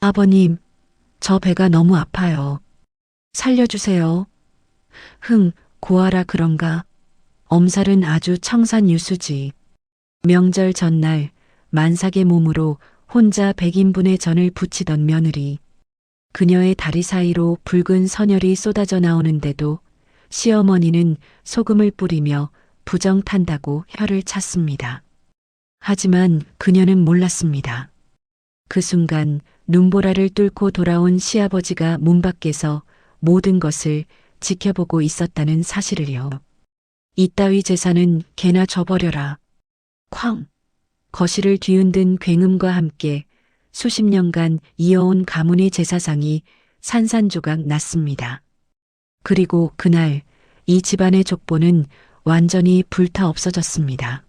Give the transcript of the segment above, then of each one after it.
아버님, 저 배가 너무 아파요. 살려주세요. 고아라 그런가. 엄살은 아주 청산유수지. 명절 전날 만삭의 몸으로 혼자 100인분의 전을 부치던 며느리. 그녀의 다리 사이로 붉은 선혈이 쏟아져 나오는데도 시어머니는 소금을 뿌리며 부정탄다고 혀를 찼습니다. 하지만 그녀는 몰랐습니다. 그 순간 눈보라를 뚫고 돌아온 시아버지가 문 밖에서 모든 것을 지켜보고 있었다는 사실을요. 이따위 제사는 개나 줘버려라. 쾅! 거실을 뒤흔든 굉음과 함께 수십 년간 이어온 가문의 제사상이 산산조각 났습니다. 그리고 그날 이 집안의 족보는 완전히 불타 없어졌습니다.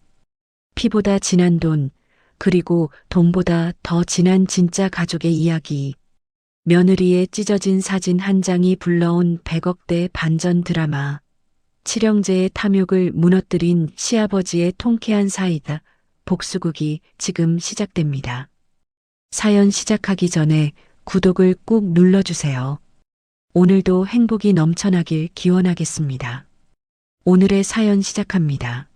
피보다 진한 돈, 그리고 돈보다 더 진한 진짜 가족의 이야기. 며느리의 찢어진 사진 한 장이 불러온 100억대 반전 드라마. 칠형제의 탐욕을 무너뜨린 시아버지의 통쾌한 사이다. 복수극이 지금 시작됩니다. 사연 시작하기 전에 구독을 꾹 눌러주세요. 오늘도 행복이 넘쳐나길 기원하겠습니다. 오늘의 사연 시작합니다.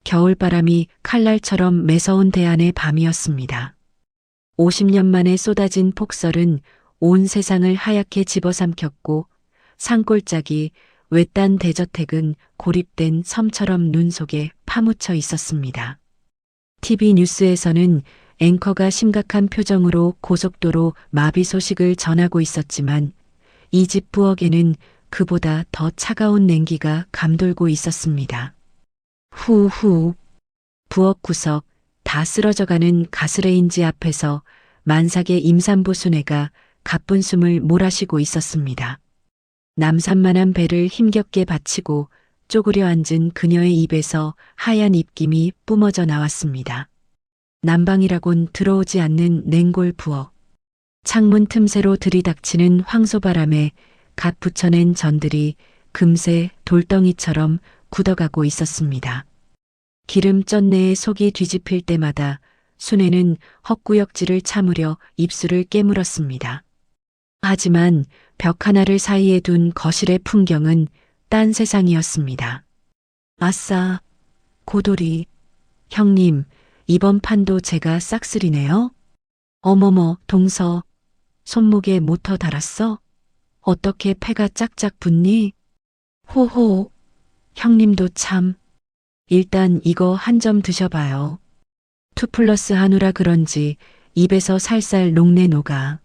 겨울바람이 칼날처럼 매서운 대안의 밤이었습니다. 50년 만에 쏟아진 폭설은 온 세상을 하얗게 집어삼켰고 산골짜기 외딴 대저택은 고립된 섬처럼 눈 속에 파묻혀 있었습니다. TV 뉴스에서는 앵커가 심각한 표정으로 고속도로 마비 소식을 전하고 있었지만 이 집 부엌에는 그보다 더 차가운 냉기가 감돌고 있었습니다. 후후. 부엌 구석 다 쓰러져가는 가스레인지 앞에서 만삭의 임산부 순애가 가쁜 숨을 몰아쉬고 있었습니다. 남산만한 배를 힘겹게 받치고 쪼그려 앉은 그녀의 입에서 하얀 입김이 뿜어져 나왔습니다. 난방이라곤 들어오지 않는 냉골 부엌. 창문 틈새로 들이닥치는 황소바람에 갓 부쳐낸 전들이 금세 돌덩이처럼 굳어가고 있었습니다. 기름 쩐내에 속이 뒤집힐 때마다 순애는 헛구역질을 참으려 입술을 깨물었습니다. 하지만 벽 하나를 사이에 둔 거실의 풍경은 딴 세상이었습니다. 아싸, 고돌이. 형님, 이번 판도 제가 싹쓸이네요. 어머머, 동서. 손목에 모터 달았어? 어떻게 패가 짝짝 붙니? 호호. 형님도 참. 일단 이거 한 점 드셔봐요. 2+1 한우라 그런지 입에서 살살 녹내 녹아.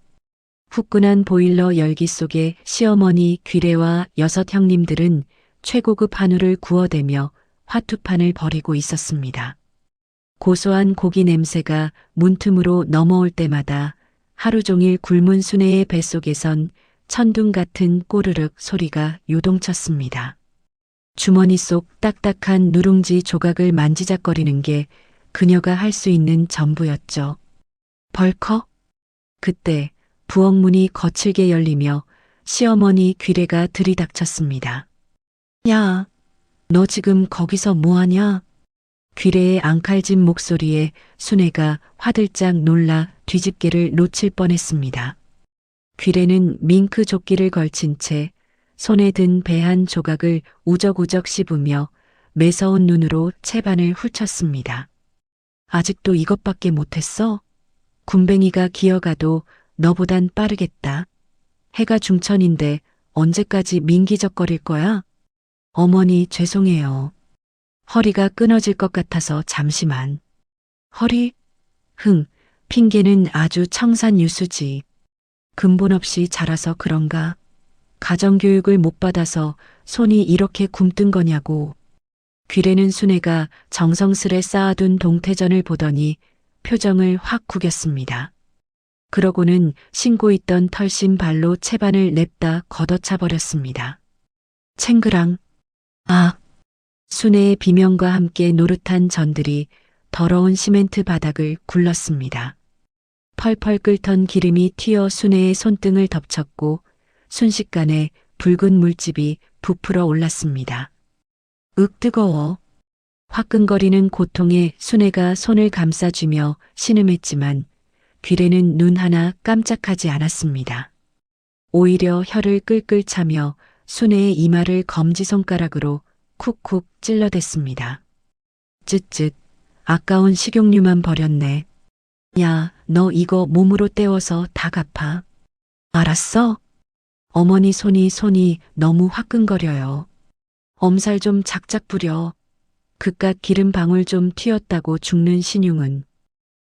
후끈한 보일러 열기 속에 시어머니 귀래와 6 형님들은 최고급 한우를 구워대며 화투판을 벌이고 있었습니다. 고소한 고기 냄새가 문틈으로 넘어올 때마다 하루 종일 굶은 순애의 뱃속에선 천둥 같은 꼬르륵 소리가 요동쳤습니다. 주머니 속 딱딱한 누룽지 조각을 만지작거리는 게 그녀가 할 수 있는 전부였죠. 벌컥? 그때 부엌 문이 거칠게 열리며 시어머니 귀래가 들이닥쳤습니다. 야, 너 지금 거기서 뭐하냐? 귀래의 앙칼진 목소리에 순애가 화들짝 놀라 뒤집개를 놓칠 뻔했습니다. 귀래는 밍크 조끼를 걸친 채 손에 든 배 한 조각을 우적우적 씹으며 매서운 눈으로 채반을 훑쳤습니다. 아직도 이것밖에 못했어? 군뱅이가 기어가도 너보단 빠르겠다. 해가 중천인데 언제까지 민기적거릴 거야? 어머니 죄송해요. 허리가 끊어질 것 같아서 잠시만. 허리? 핑계는 아주 청산유수지. 근본 없이 자라서 그런가? 가정교육을 못 받아서 손이 이렇게 굼뜬 거냐고. 귀래는 순애가 정성스레 쌓아둔 동태전을 보더니 표정을 확 구겼습니다. 그러고는 신고 있던 털신 발로 채반을 냅다 걷어차 버렸습니다. 챙그랑. 아! 순애의 비명과 함께 노릇한 전들이 더러운 시멘트 바닥을 굴렀습니다. 펄펄 끓던 기름이 튀어 순애의 손등을 덮쳤고 순식간에 붉은 물집이 부풀어 올랐습니다. 윽 뜨거워. 화끈거리는 고통에 순애가 손을 감싸쥐며 신음했지만 귀래는 눈 하나 깜짝하지 않았습니다. 오히려 혀를 끌끌 차며 순애의 이마를 검지손가락으로 쿡쿡 찔러댔습니다. 쯧쯧, 아까운 식용유만 버렸네. 야, 너 이거 몸으로 때워서 다 갚아. 알았어? 어머니 손이 너무 화끈거려요. 엄살 좀 작작 부려. 그깟 기름 방울 좀 튀었다고 죽는 신용은.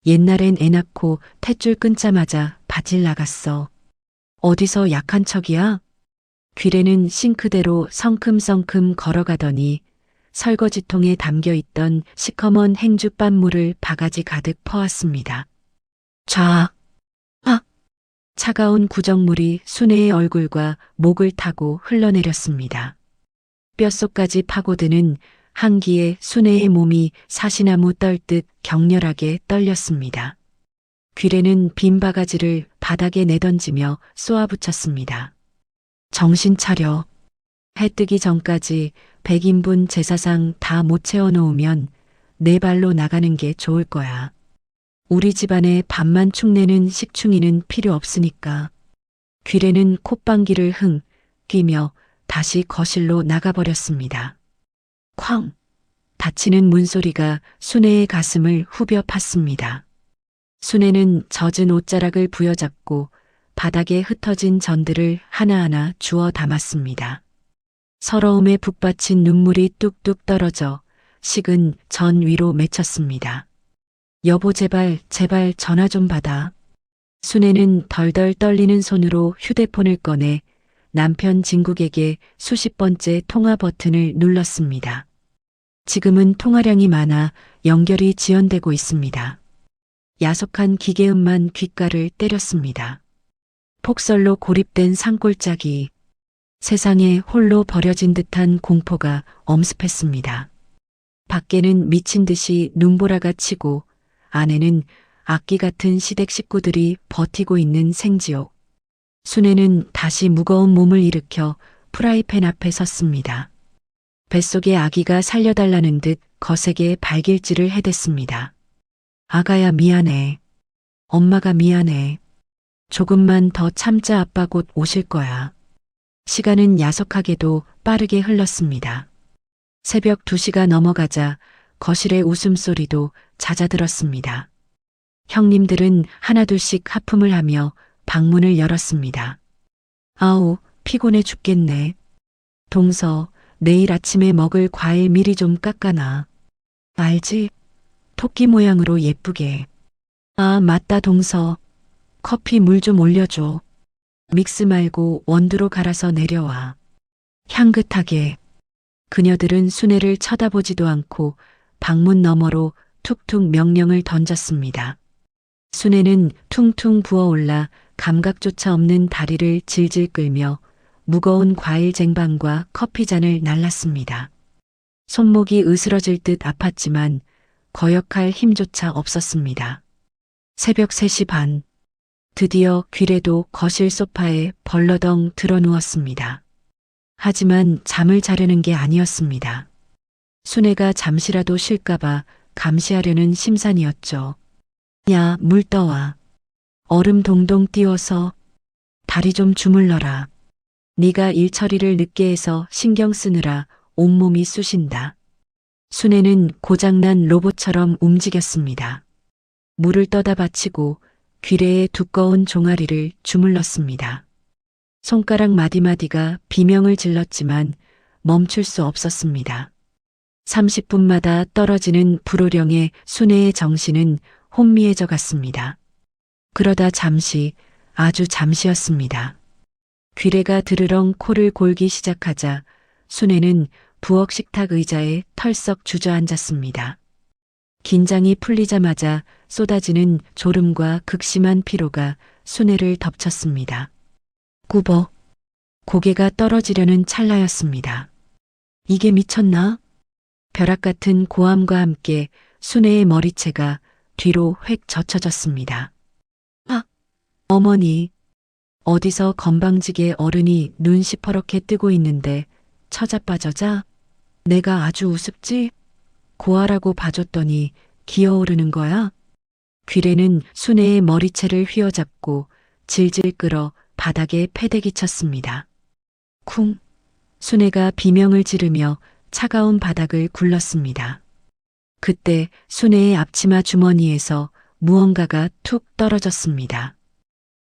옛날엔 애 낳고 탯줄 끊자마자 바질 나갔어. 어디서 약한 척이야? 귀래는 싱크대로 성큼성큼 걸어가더니 설거지통에 담겨있던 시커먼 행주빤물을 바가지 가득 퍼왔습니다. 촤! 아! 차가운 구정물이 순애의 얼굴과 목을 타고 흘러내렸습니다. 뼛속까지 파고드는 한기에 순애의 몸이 사시나무 떨듯 격렬하게 떨렸습니다. 귀래는 빈 바가지를 바닥에 내던지며 쏘아붙였습니다. 정신 차려. 해 뜨기 전까지 100인분 제사상 다 못 채워놓으면 내 발로 나가는 게 좋을 거야. 우리 집안에 밥만 축내는 식충이는 필요 없으니까. 귀래는 콧방귀를 흥 끼며 다시 거실로 나가버렸습니다. 쾅! 닫히는 문소리가 순애의 가슴을 후벼 팠습니다. 순애는 젖은 옷자락을 부여잡고 바닥에 흩어진 전들을 하나하나 주워 담았습니다. 서러움에 북받친 눈물이 뚝뚝 떨어져 식은 전 위로 맺혔습니다. 여보 제발 전화 좀 받아. 순애는 덜덜 떨리는 손으로 휴대폰을 꺼내 남편 진국에게 수십 번째 통화 버튼을 눌렀습니다. 지금은 통화량이 많아 연결이 지연되고 있습니다. 야속한 기계음만 귓가를 때렸습니다. 폭설로 고립된 산골짜기. 세상에 홀로 버려진 듯한 공포가 엄습했습니다. 밖에는 미친 듯이 눈보라가 치고 안에는 악기 같은 시댁 식구들이 버티고 있는 생지옥. 순애는 다시 무거운 몸을 일으켜 프라이팬 앞에 섰습니다. 뱃속의 아기가 살려달라는 듯 거세게 발길질을 해댔습니다. 아가야 미안해. 엄마가 미안해. 조금만 더 참자 아빠 곧 오실 거야. 시간은 야속하게도 빠르게 흘렀습니다. 새벽 2시가 넘어가자 거실의 웃음소리도 잦아들었습니다. 형님들은 하나둘씩 하품을 하며 방문을 열었습니다. 아우, 피곤해 죽겠네. 동서, 내일 아침에 먹을 과일 미리 좀 깎아놔. 알지? 토끼 모양으로 예쁘게. 아, 맞다 동서. 커피 물 좀 올려줘. 믹스 말고 원두로 갈아서 내려와. 향긋하게. 그녀들은 순애를 쳐다보지도 않고 방문 너머로 툭툭 명령을 던졌습니다. 순애는 퉁퉁 부어올라 감각조차 없는 다리를 질질 끌며 무거운 과일 쟁반과 커피잔을 날랐습니다. 손목이 으스러질 듯 아팠지만 거역할 힘조차 없었습니다. 새벽 3시 반. 드디어 귀래도 거실 소파에 벌러덩 드러누웠습니다. 하지만 잠을 자려는 게 아니었습니다. 순애가 잠시라도 쉴까봐 감시하려는 심산이었죠. 야, 물 떠와. 얼음 동동 띄워서 다리 좀 주물러라. 네가 일 처리를 늦게 해서 신경 쓰느라 온몸이 쑤신다. 순애는 고장난 로봇처럼 움직였습니다. 물을 떠다 바치고 귀래의 두꺼운 종아리를 주물렀습니다. 손가락 마디마디가 비명을 질렀지만 멈출 수 없었습니다. 30분마다 떨어지는 불호령에 순애의 정신은 혼미해져 갔습니다. 그러다 잠시, 아주 잠시였습니다. 귀래가 드르렁 코를 골기 시작하자 순애는 부엌 식탁 의자에 털썩 주저앉았습니다. 긴장이 풀리자마자 쏟아지는 졸음과 극심한 피로가 순애를 덮쳤습니다. 꾸벅. 고개가 떨어지려는 찰나였습니다. 이게 미쳤나? 벼락 같은 고함과 함께 순애의 머리채가 뒤로 획 젖혀졌습니다. 아! 어머니. 어디서 건방지게 어른이 눈 시퍼렇게 뜨고 있는데 처자빠져자? 내가 아주 우습지? 고아라고 봐줬더니 기어오르는 거야? 귀래는 순애의 머리채를 휘어잡고 질질 끌어 바닥에 패대기 쳤습니다. 쿵! 순애가 비명을 지르며 차가운 바닥을 굴렀습니다. 그때 순애의 앞치마 주머니에서 무언가가 툭 떨어졌습니다.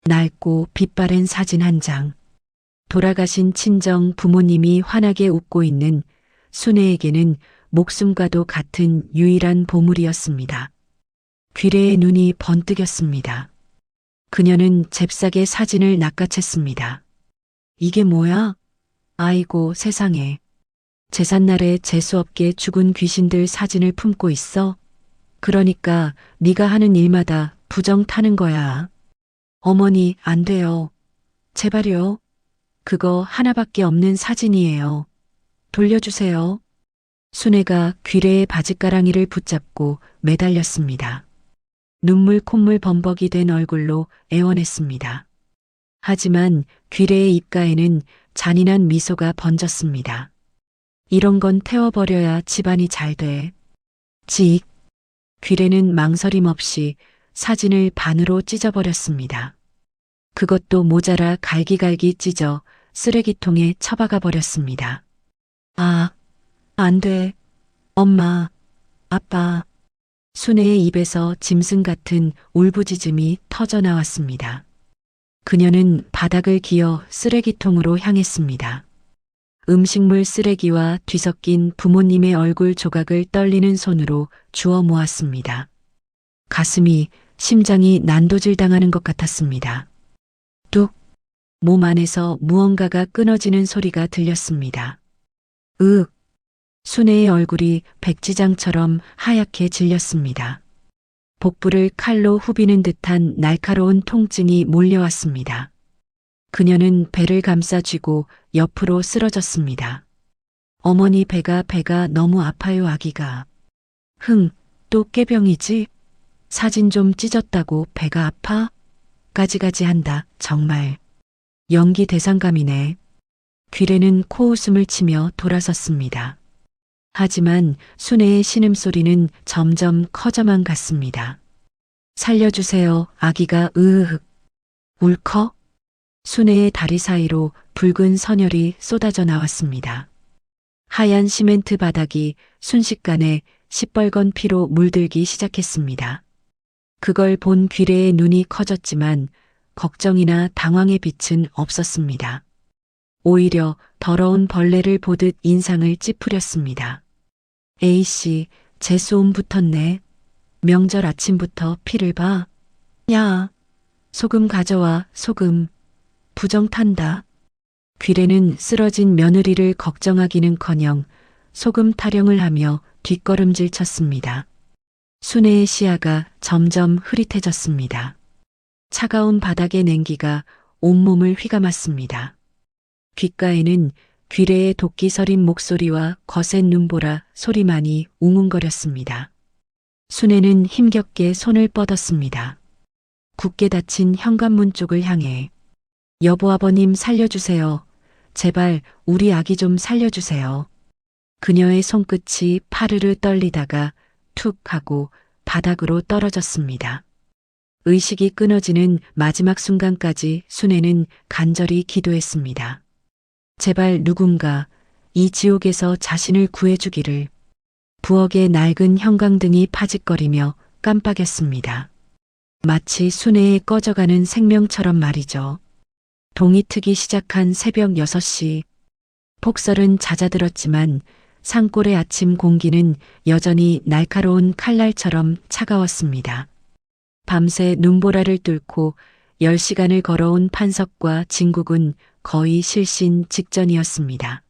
낡고 빛바랜 사진 한 장. 돌아가신 친정 부모님이 환하게 웃고 있는 순애에게는 목숨과도 같은 유일한 보물이었습니다. 귀래의 눈이 번뜩였습니다. 그녀는 잽싸게 사진을 낚아챘습니다. 이게 뭐야? 아이고 세상에. 제삿날에 재수없게 죽은 귀신들 사진을 품고 있어? 그러니까 네가 하는 일마다 부정 타는 거야. 어머니 안 돼요. 제발요. 그거 하나밖에 없는 사진이에요. 돌려주세요. 순애가 귀래의 바짓가랑이를 붙잡고 매달렸습니다. 눈물 콧물 범벅이 된 얼굴로 애원했습니다. 하지만 귀래의 입가에는 잔인한 미소가 번졌습니다. 이런 건 태워버려야 집안이 잘 돼. 직. 귀래는 망설임 없이 사진을 반으로 찢어버렸습니다. 그것도 모자라 갈기갈기 찢어 쓰레기통에 처박아 버렸습니다. 아, 안 돼. 엄마, 아빠. 순애의 입에서 짐승 같은 울부짖음이 터져 나왔습니다. 그녀는 바닥을 기어 쓰레기통으로 향했습니다. 음식물 쓰레기와 뒤섞인 부모님의 얼굴 조각을 떨리는 손으로 주워 모았습니다. 가슴이, 심장이 난도질 당하는 것 같았습니다. 뚝! 몸 안에서 무언가가 끊어지는 소리가 들렸습니다. 으윽! 순애의 얼굴이 백지장처럼 하얗게 질렸습니다. 복부를 칼로 후비는 듯한 날카로운 통증이 몰려왔습니다. 그녀는 배를 감싸 쥐고 옆으로 쓰러졌습니다. 어머니 배가 너무 아파요 아기가. 흥, 또 깨병이지? 사진 좀 찢었다고 배가 아파? 가지가지 한다, 정말. 연기 대상감이네. 귀래는 코웃음을 치며 돌아섰습니다. 하지만 순애의 신음소리는 점점 커져만 갔습니다. 살려주세요, 아기가 으흐흑. 울컥? 순애의 다리 사이로 붉은 선혈이 쏟아져 나왔습니다. 하얀 시멘트 바닥이 순식간에 시뻘건 피로 물들기 시작했습니다. 그걸 본 귀래의 눈이 커졌지만 걱정이나 당황의 빛은 없었습니다. 오히려 더러운 벌레를 보듯 인상을 찌푸렸습니다. A씨, 재수옴 붙었네. 명절 아침부터 피를 봐. 야, 소금 가져와, 소금. 부정 탄다. 귀래는 쓰러진 며느리를 걱정하기는커녕 소금 타령을 하며 뒷걸음질 쳤습니다. 순애의 시야가 점점 흐릿해졌습니다. 차가운 바닥의 냉기가 온몸을 휘감았습니다. 귓가에는 귀래의 도끼 서린 목소리와 거센 눈보라 소리만이 웅웅거렸습니다. 순애는 힘겹게 손을 뻗었습니다. 굳게 닫힌 현관문 쪽을 향해 여보 아버님 살려주세요. 제발 우리 아기 좀 살려주세요. 그녀의 손끝이 파르르 떨리다가 툭 하고 바닥으로 떨어졌습니다. 의식이 끊어지는 마지막 순간까지 순애는 간절히 기도했습니다. 제발 누군가 이 지옥에서 자신을 구해주기를. 부엌의 낡은 형광등이 파짓거리며 깜빡였습니다. 마치 순애의 꺼져가는 생명처럼 말이죠. 동이 트기 시작한 새벽 6시. 폭설은 잦아들었지만 산골의 아침 공기는 여전히 날카로운 칼날처럼 차가웠습니다. 밤새 눈보라를 뚫고 10시간을 걸어온 판석과 진국은 거의 실신 직전이었습니다.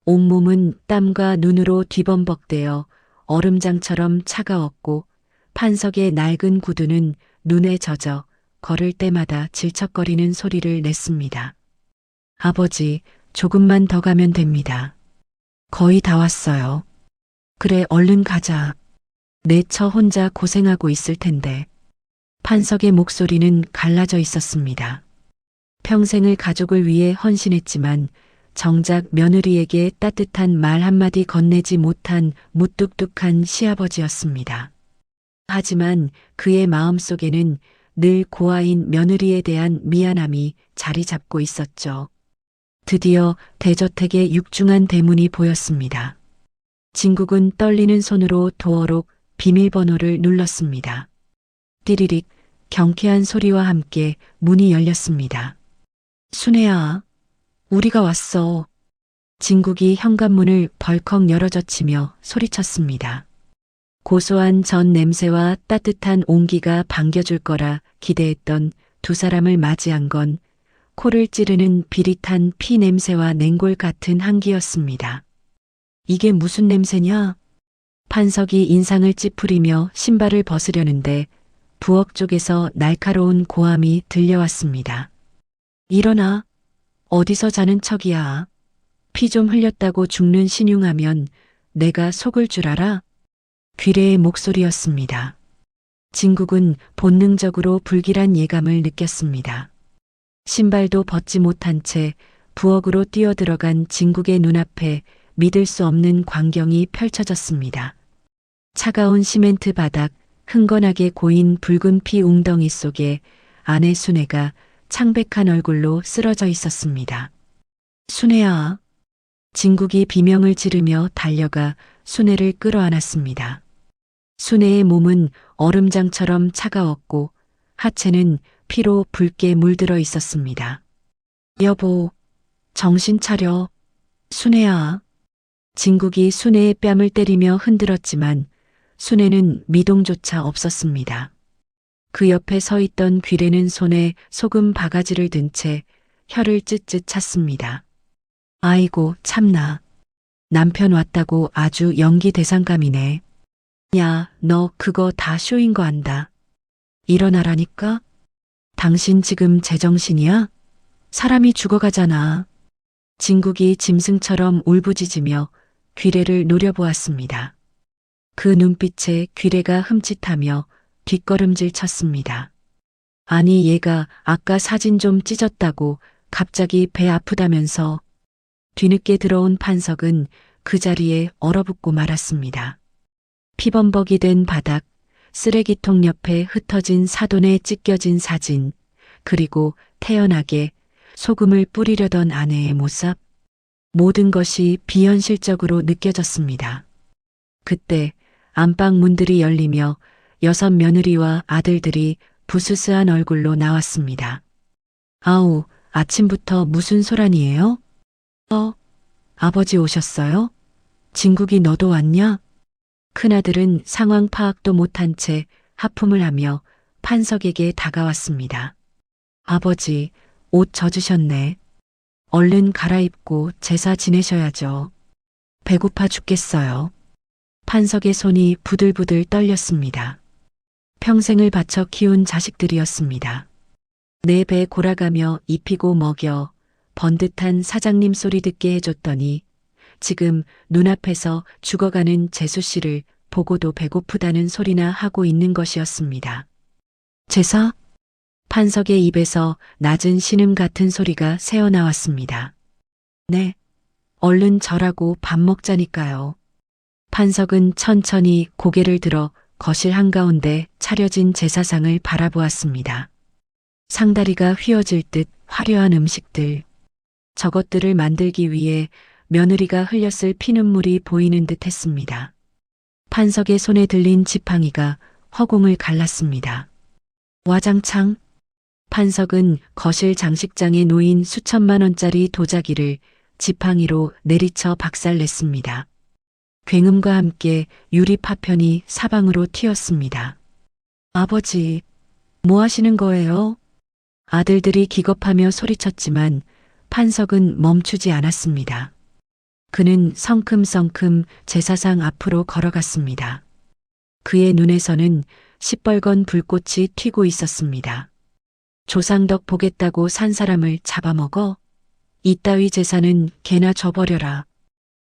온몸은 땀과 눈으로 뒤범벅되어 얼음장처럼 차가웠고 판석의 낡은 구두는 눈에 젖어 걸을 때마다 질척거리는 소리를 냈습니다. 아버지, 조금만 더 가면 됩니다. 거의 다 왔어요. 그래, 얼른 가자. 내 처 혼자 고생하고 있을 텐데. 판석의 목소리는 갈라져 있었습니다. 평생을 가족을 위해 헌신했지만 정작 며느리에게 따뜻한 말 한마디 건네지 못한 무뚝뚝한 시아버지였습니다. 하지만 그의 마음속에는 늘 고아인 며느리에 대한 미안함이 자리 잡고 있었죠. 드디어 대저택의 육중한 대문이 보였습니다. 진국은 떨리는 손으로 도어록 비밀번호를 눌렀습니다. 띠리릭 경쾌한 소리와 함께 문이 열렸습니다. 순애야, 우리가 왔어. 진국이 현관문을 벌컥 열어젖히며 소리쳤습니다. 고소한 전 냄새와 따뜻한 온기가 반겨줄 거라 기대했던 두 사람을 맞이한 건 코를 찌르는 비릿한 피 냄새와 냉골 같은 향기였습니다. 이게 무슨 냄새냐? 판석이 인상을 찌푸리며 신발을 벗으려는데 부엌 쪽에서 날카로운 고함이 들려왔습니다. 일어나. 어디서 자는 척이야. 피 좀 흘렸다고 죽는 신용하면 내가 속을 줄 알아? 귀래의 목소리였습니다. 진국은 본능적으로 불길한 예감을 느꼈습니다. 신발도 벗지 못한 채 부엌으로 뛰어들어간 진국의 눈앞에 믿을 수 없는 광경이 펼쳐졌습니다. 차가운 시멘트 바닥, 흥건하게 고인 붉은 피 웅덩이 속에 아내 순애가 창백한 얼굴로 쓰러져 있었습니다. 순애야. 진국이 비명을 지르며 달려가 순애를 끌어안았습니다. 순애의 몸은 얼음장처럼 차가웠고 하체는 피로 붉게 물들어 있었습니다. 여보, 정신 차려. 순애야. 진국이 순애의 뺨을 때리며 흔들었지만 순애는 미동조차 없었습니다. 그 옆에 서 있던 귀래는 손에 소금 바가지를 든 채 혀를 쯧쯧 찼습니다. 아이고 참나. 남편 왔다고 아주 연기 대상감이네. 야, 너 그거 다 쇼인 거 안다. 일어나라니까? 당신 지금 제정신이야? 사람이 죽어가잖아. 진국이 짐승처럼 울부짖으며 귀래를 노려보았습니다. 그 눈빛에 귀래가 흠칫하며 뒷걸음질 쳤습니다. 아니 얘가 아까 사진 좀 찢었다고 갑자기 배 아프다면서. 뒤늦게 들어온 판석은 그 자리에 얼어붙고 말았습니다. 피범벅이 된 바닥, 쓰레기통 옆에 흩어진 사돈에 찢겨진 사진, 그리고 태연하게 소금을 뿌리려던 아내의 모습, 모든 것이 비현실적으로 느껴졌습니다. 그때 안방 문들이 열리며 6 며느리와 아들들이 부스스한 얼굴로 나왔습니다. 아우, 아침부터 무슨 소란이에요? 아버지 오셨어요? 진국이 너도 왔냐? 큰아들은 상황 파악도 못한 채 하품을 하며 판석에게 다가왔습니다. 아버지, 옷 젖으셨네. 얼른 갈아입고 제사 지내셔야죠. 배고파 죽겠어요. 판석의 손이 부들부들 떨렸습니다. 평생을 바쳐 키운 자식들이었습니다. 내 배 골아가며 입히고 먹여 번듯한 사장님 소리 듣게 해줬더니 지금 눈앞에서 죽어가는 재수 씨를 보고도 배고프다는 소리나 하고 있는 것이었습니다. 제사? 판석의 입에서 낮은 신음 같은 소리가 새어나왔습니다. 네, 얼른 절하고 밥 먹자니까요. 판석은 천천히 고개를 들어 거실 한가운데 차려진 제사상을 바라보았습니다. 상다리가 휘어질 듯 화려한 음식들. 저것들을 만들기 위해 며느리가 흘렸을 피눈물이 보이는 듯 했습니다. 판석의 손에 들린 지팡이가 허공을 갈랐습니다. 와장창. 판석은 거실 장식장에 놓인 수천만 원짜리 도자기를 지팡이로 내리쳐 박살냈습니다. 굉음과 함께 유리 파편이 사방으로 튀었습니다. 아버지, 뭐 하시는 거예요? 아들들이 기겁하며 소리쳤지만 판석은 멈추지 않았습니다. 그는 성큼성큼 제사상 앞으로 걸어갔습니다. 그의 눈에서는 시뻘건 불꽃이 튀고 있었습니다. 조상덕 보겠다고 산 사람을 잡아먹어? 이따위 제사는 개나 줘버려라.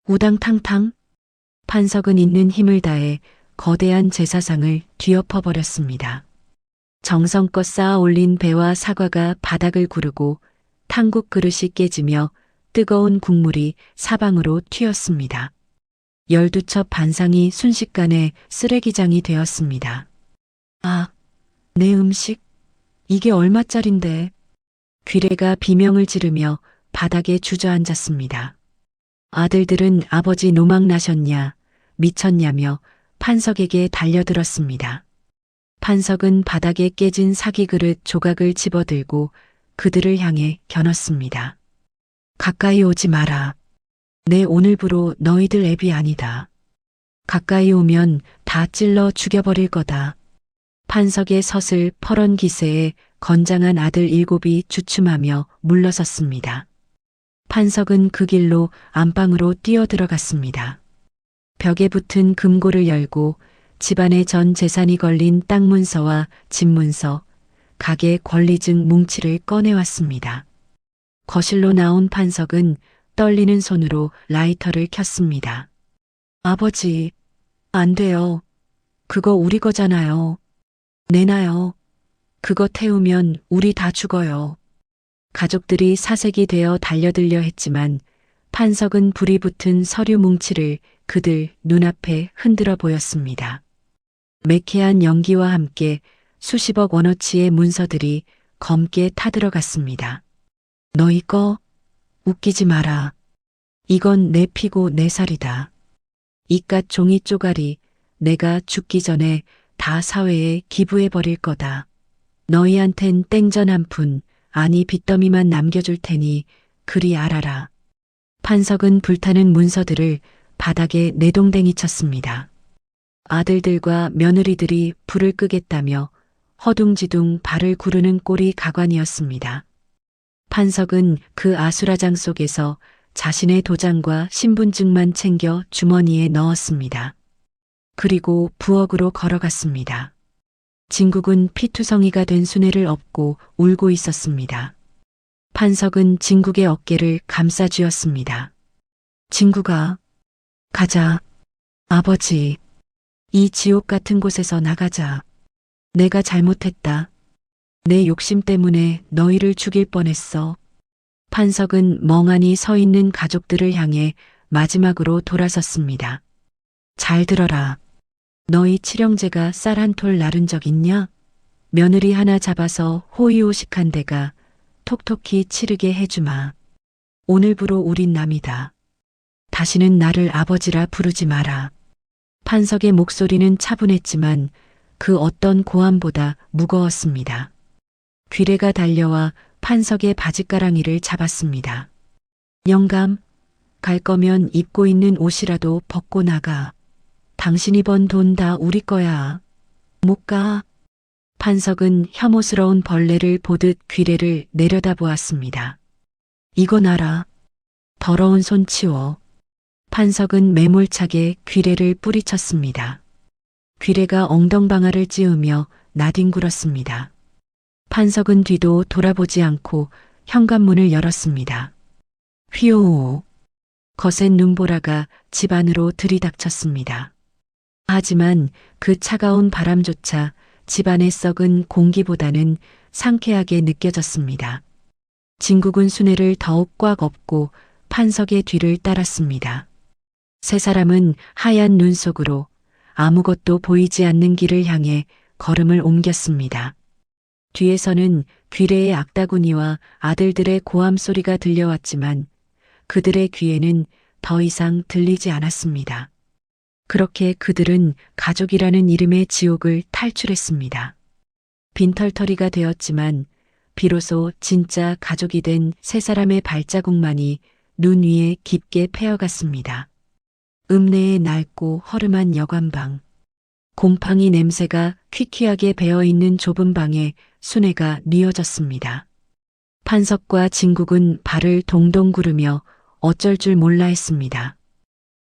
우당탕탕. 판석은 있는 힘을 다해 거대한 제사상을 뒤엎어버렸습니다. 정성껏 쌓아 올린 배와 사과가 바닥을 구르고 탕국 그릇이 깨지며 뜨거운 국물이 사방으로 튀었습니다. 12첩 반상이 순식간에 쓰레기장이 되었습니다. 아, 내 음식? 이게 얼마짜린데? 귀래가 비명을 지르며 바닥에 주저앉았습니다. 아들들은 아버지 노망 나셨냐, 미쳤냐며 판석에게 달려들었습니다. 판석은 바닥에 깨진 사기 그릇 조각을 집어들고 그들을 향해 겨눴습니다. 가까이 오지 마라. 내 오늘부로 너희들 애비 아니다. 가까이 오면 다 찔러 죽여버릴 거다. 판석의 서슬 퍼런 기세에 건장한 아들 7이 주춤하며 물러섰습니다. 판석은 그 길로 안방으로 뛰어들어갔습니다. 벽에 붙은 금고를 열고 집안의 전 재산이 걸린 땅 문서와 집 문서, 가게 권리증 뭉치를 꺼내왔습니다. 거실로 나온 판석은 떨리는 손으로 라이터를 켰습니다. 아버지, 안 돼요. 그거 우리 거잖아요. 내놔요. 그거 태우면 우리 다 죽어요. 가족들이 사색이 되어 달려들려 했지만 판석은 불이 붙은 서류 뭉치를 그들 눈앞에 흔들어 보였습니다. 매캐한 연기와 함께 수십억 원어치의 문서들이 검게 타들어갔습니다. 너희 거? 웃기지 마라. 이건 내 피고 내 살이다. 이깟 종이 쪼가리 내가 죽기 전에 다 사회에 기부해 버릴 거다. 너희한텐 땡전 한 푼, 아니 빚더미만 남겨줄 테니 그리 알아라. 판석은 불타는 문서들을 바닥에 내동댕이 쳤습니다. 아들들과 며느리들이 불을 끄겠다며 허둥지둥 발을 구르는 꼴이 가관이었습니다. 판석은 그 아수라장 속에서 자신의 도장과 신분증만 챙겨 주머니에 넣었습니다. 그리고 부엌으로 걸어갔습니다. 진국은 피투성이가 된 수뇌를 업고 울고 있었습니다. 판석은 진국의 어깨를 감싸쥐었습니다. 진국아, 가자. 아버지, 이 지옥 같은 곳에서 나가자. 내가 잘못했다. 내 욕심 때문에 너희를 죽일 뻔했어. 판석은 멍하니 서 있는 가족들을 향해 마지막으로 돌아섰습니다. 잘 들어라. 너희 칠형제가 쌀 한 톨 나른 적 있냐? 며느리 하나 잡아서 호의호식한 데가 톡톡히 치르게 해주마. 오늘부로 우린 남이다. 다시는 나를 아버지라 부르지 마라. 판석의 목소리는 차분했지만 그 어떤 고함보다 무거웠습니다. 귀래가 달려와 판석의 바짓가랑이를 잡았습니다. 영감, 갈 거면 입고 있는 옷이라도 벗고 나가. 당신이 번 돈 다 우리 거야. 못 가. 판석은 혐오스러운 벌레를 보듯 귀래를 내려다보았습니다. 이건 알아. 더러운 손 치워. 판석은 매몰차게 귀래를 뿌리쳤습니다. 귀래가 엉덩방아를 찌우며 나뒹굴었습니다. 판석은 뒤도 돌아보지 않고 현관문을 열었습니다. 휘오. 거센 눈보라가 집 안으로 들이닥쳤습니다. 하지만 그 차가운 바람조차 집안의 썩은 공기보다는 상쾌하게 느껴졌습니다. 진국은 수뇌를 더욱 꽉 업고 판석의 뒤를 따랐습니다. 세 사람은 하얀 눈 속으로 아무것도 보이지 않는 길을 향해 걸음을 옮겼습니다. 뒤에서는 귀래의 악다구니와 아들들의 고함 소리가 들려왔지만 그들의 귀에는 더 이상 들리지 않았습니다. 그렇게 그들은 가족이라는 이름의 지옥을 탈출했습니다. 빈털터리가 되었지만 비로소 진짜 가족이 된 세 사람의 발자국만이 눈 위에 깊게 패여갔습니다. 읍내의 낡고 허름한 여관방. 곰팡이 냄새가 퀴퀴하게 배어있는 좁은 방에 수뇌가 뉘어졌습니다. 판석과 진국은 발을 동동 구르며 어쩔 줄 몰라 했습니다.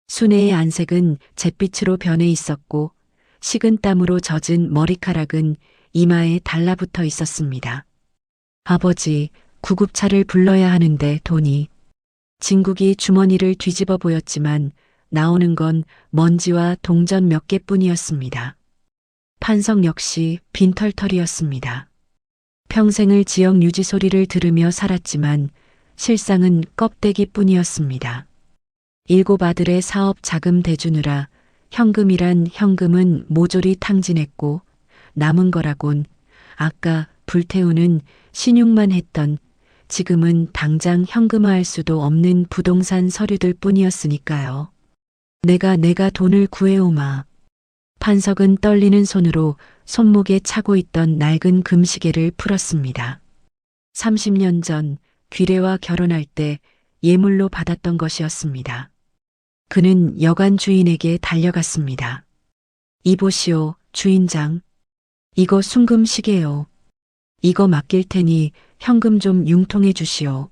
수뇌의 안색은 잿빛으로 변해 있었고 식은 땀으로 젖은 머리카락은 이마에 달라붙어 있었습니다. 아버지, 구급차를 불러야 하는데 돈이. 진국이 주머니를 뒤집어 보였지만 나오는 건 먼지와 동전 몇 개뿐이었습니다. 판석 역시 빈털터리였습니다. 평생을 지역 유지 소리를 들으며 살았지만 실상은 껍데기뿐이었습니다. 7 아들의 사업 자금 대주느라 현금이란 현금은 모조리 탕진했고 남은 거라곤 아까 불태우는 신용만 했던 지금은 당장 현금화할 수도 없는 부동산 서류들 뿐이었으니까요. 내가 돈을 구해오마. 판석은 떨리는 손으로 손목에 차고 있던 낡은 금시계를 풀었습니다. 30년 전 귀래와 결혼할 때 예물로 받았던 것이었습니다. 그는 여관 주인에게 달려갔습니다. 이보시오, 주인장. 이거 순금시계요. 이거 맡길 테니 현금 좀 융통해 주시오.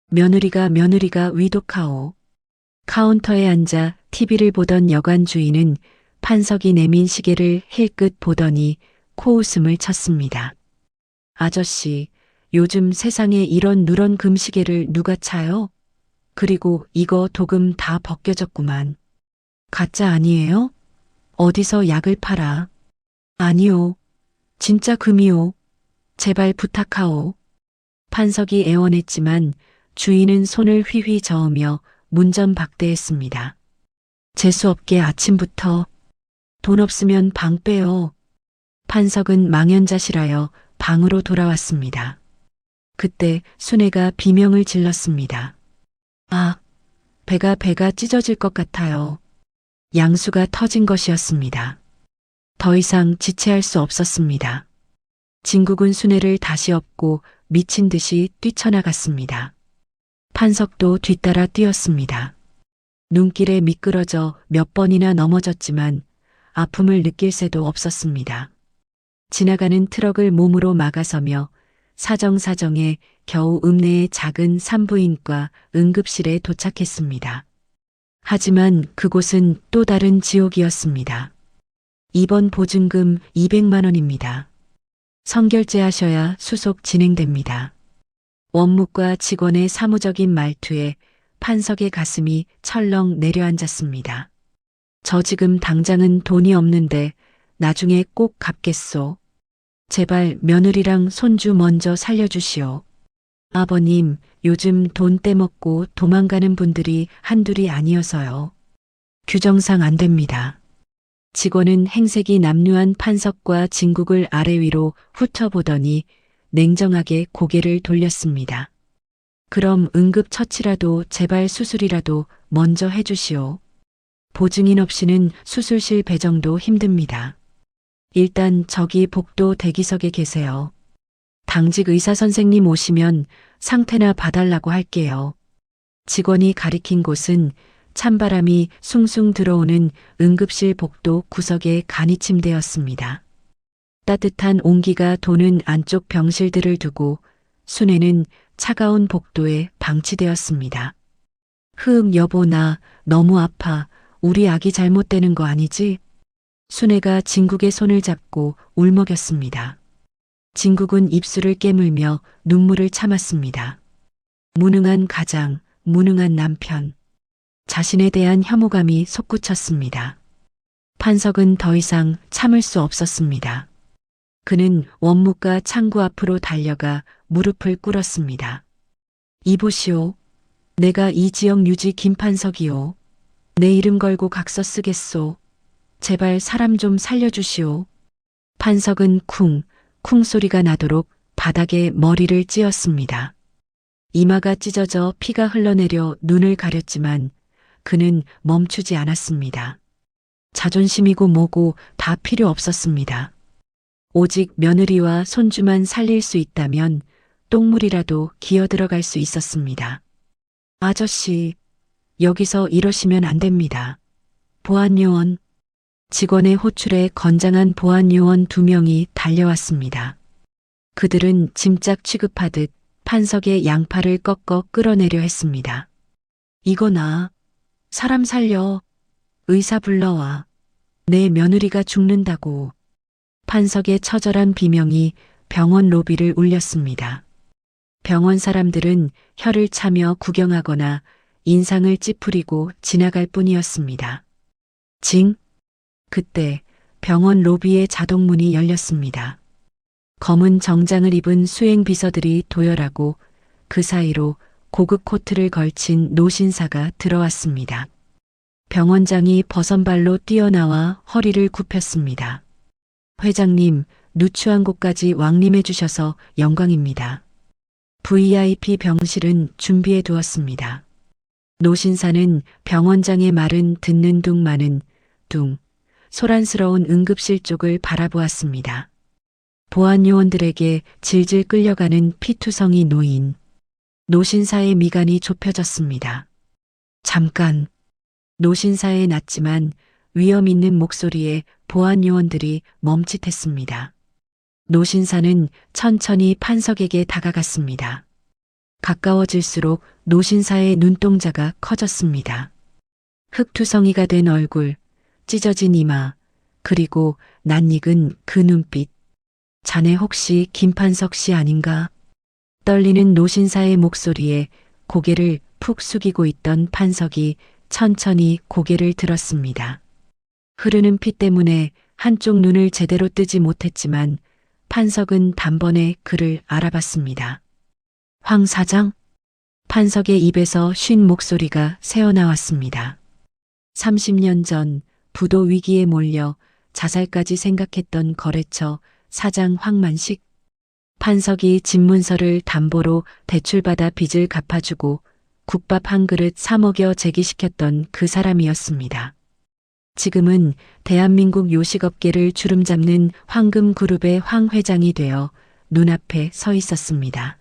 며느리가 위독하오. 카운터에 앉아 TV를 보던 여관 주인은 판석이 내민 시계를 힐끗 보더니 코웃음을 쳤습니다. 아저씨, 요즘 세상에 이런 누런 금시계를 누가 차요? 그리고 이거 도금 다 벗겨졌구만. 가짜 아니에요? 어디서 약을 팔아? 아니요. 진짜 금이요. 제발 부탁하오. 판석이 애원했지만 주인은 손을 휘휘 저으며 문전박대했습니다. 재수없게 아침부터 돈 없으면 방 빼요. 판석은 망연자실하여 방으로 돌아왔습니다. 그때 순애가 비명을 질렀습니다. 아, 배가 찢어질 것 같아요. 양수가 터진 것이었습니다. 더 이상 지체할 수 없었습니다. 진국은 순애를 다시 업고 미친 듯이 뛰쳐나갔습니다. 판석도 뒤따라 뛰었습니다. 눈길에 미끄러져 몇 번이나 넘어졌지만 아픔을 느낄 새도 없었습니다. 지나가는 트럭을 몸으로 막아서며 사정사정에 겨우 읍내의 작은 산부인과 응급실에 도착했습니다. 하지만 그곳은 또 다른 지옥이었습니다. 입원 보증금 200만 원입니다. 선결제하셔야 수속 진행됩니다. 원무과 직원의 사무적인 말투에 판석의 가슴이 철렁 내려앉았습니다. 저 지금 당장은 돈이 없는데 나중에 꼭 갚겠소. 제발 며느리랑 손주 먼저 살려주시오. 아버님, 요즘 돈 떼먹고 도망가는 분들이 한둘이 아니어서요. 규정상 안 됩니다. 직원은 행색이 남루한 판석과 진국을 아래 위로 훑어보더니 냉정하게 고개를 돌렸습니다. 그럼 응급처치라도 제발 수술이라도 먼저 해주시오. 보증인 없이는 수술실 배정도 힘듭니다. 일단 저기 복도 대기석에 계세요. 당직 의사 선생님 오시면 상태나 봐달라고 할게요. 직원이 가리킨 곳은 찬바람이 숭숭 들어오는 응급실 복도 구석의 간이 침대였습니다. 따뜻한 온기가 도는 안쪽 병실들을 두고 순애는 차가운 복도에 방치되었습니다. 여보, 나 너무 아파. 우리 아기 잘못되는 거 아니지? 순애가 진국의 손을 잡고 울먹였습니다. 진국은 입술을 깨물며 눈물을 참았습니다. 무능한 가장, 무능한 남편. 자신에 대한 혐오감이 솟구쳤습니다. 판석은 더 이상 참을 수 없었습니다. 그는 원무과 창구 앞으로 달려가 무릎을 꿇었습니다. 이보시오. 내가 이 지역 유지 김판석이오. 내 이름 걸고 각서 쓰겠소. 제발 사람 좀 살려주시오. 판석은 쿵 소리가 나도록 바닥에 머리를 찧었습니다. 이마가 찢어져 피가 흘러내려 눈을 가렸지만 그는 멈추지 않았습니다. 자존심이고 뭐고 다 필요 없었습니다. 오직 며느리와 손주만 살릴 수 있다면 똥물이라도 기어들어갈 수 있었습니다. 아저씨, 여기서 이러시면 안 됩니다. 보안요원. 직원의 호출에 건장한 보안요원 2명이 달려왔습니다. 그들은 짐짝 취급하듯 판석의 양팔을 꺾어 끌어내려 했습니다. 이거나 사람 살려. 의사 불러와. 내 며느리가 죽는다고. 판석의 처절한 비명이 병원 로비를 울렸습니다. 병원 사람들은 혀를 차며 구경하거나 인상을 찌푸리고 지나갈 뿐이었습니다. 징! 그때 병원 로비의 자동문이 열렸습니다. 검은 정장을 입은 수행 비서들이 도열하고 그 사이로 고급 코트를 걸친 노신사가 들어왔습니다. 병원장이 버선발로 뛰어나와 허리를 굽혔습니다. 회장님, 누추한 곳까지 왕림해 주셔서 영광입니다. VIP 병실은 준비해 두었습니다. 노신사는 병원장의 말은 듣는 둥 마는 둥, 소란스러운 응급실 쪽을 바라보았습니다. 보안 요원들에게 질질 끌려가는 피투성이 노인. 노신사의 미간이 좁혀졌습니다. 잠깐. 노신사의 낮지만 위험 있는 목소리에 보안 요원들이 멈칫했습니다. 노신사는 천천히 판석에게 다가갔습니다. 가까워질수록 노신사의 눈동자가 커졌습니다. 흙투성이가 된 얼굴, 찢어진 이마, 그리고 낯익은 그 눈빛. 자네 혹시 김판석 씨 아닌가? 떨리는 노신사의 목소리에 고개를 푹 숙이고 있던 판석이 천천히 고개를 들었습니다. 흐르는 피 때문에 한쪽 눈을 제대로 뜨지 못했지만 판석은 단번에 그를 알아봤습니다. 황 사장? 판석의 입에서 쉰 목소리가 새어나왔습니다. 30년 전 부도 위기에 몰려 자살까지 생각했던 거래처 사장 황만식. 판석이 집문서를 담보로 대출받아 빚을 갚아주고 국밥 한 그릇 사 먹여 제기시켰던 그 사람이었습니다. 지금은 대한민국 요식업계를 주름잡는 황금그룹의 황 회장이 되어 눈앞에 서 있었습니다.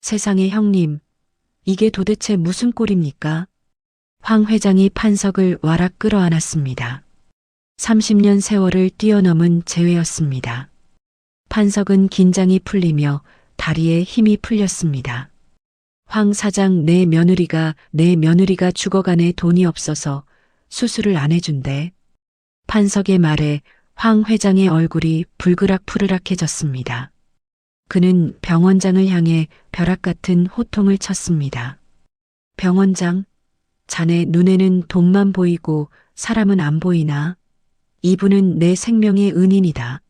세상에 형님, 이게 도대체 무슨 꼴입니까? 황 회장이 판석을 와락 끌어안았습니다. 30년 세월을 뛰어넘은 재회였습니다. 판석은 긴장이 풀리며 다리에 힘이 풀렸습니다. 황 사장, 내 며느리가 죽어가네. 돈이 없어서 수술을 안 해준대. 판석의 말에 황 회장의 얼굴이 불그락푸르락해졌습니다. 그는 병원장을 향해 벼락 같은 호통을 쳤습니다. 병원장, 자네 눈에는 돈만 보이고 사람은 안 보이나? 이분은 내 생명의 은인이다.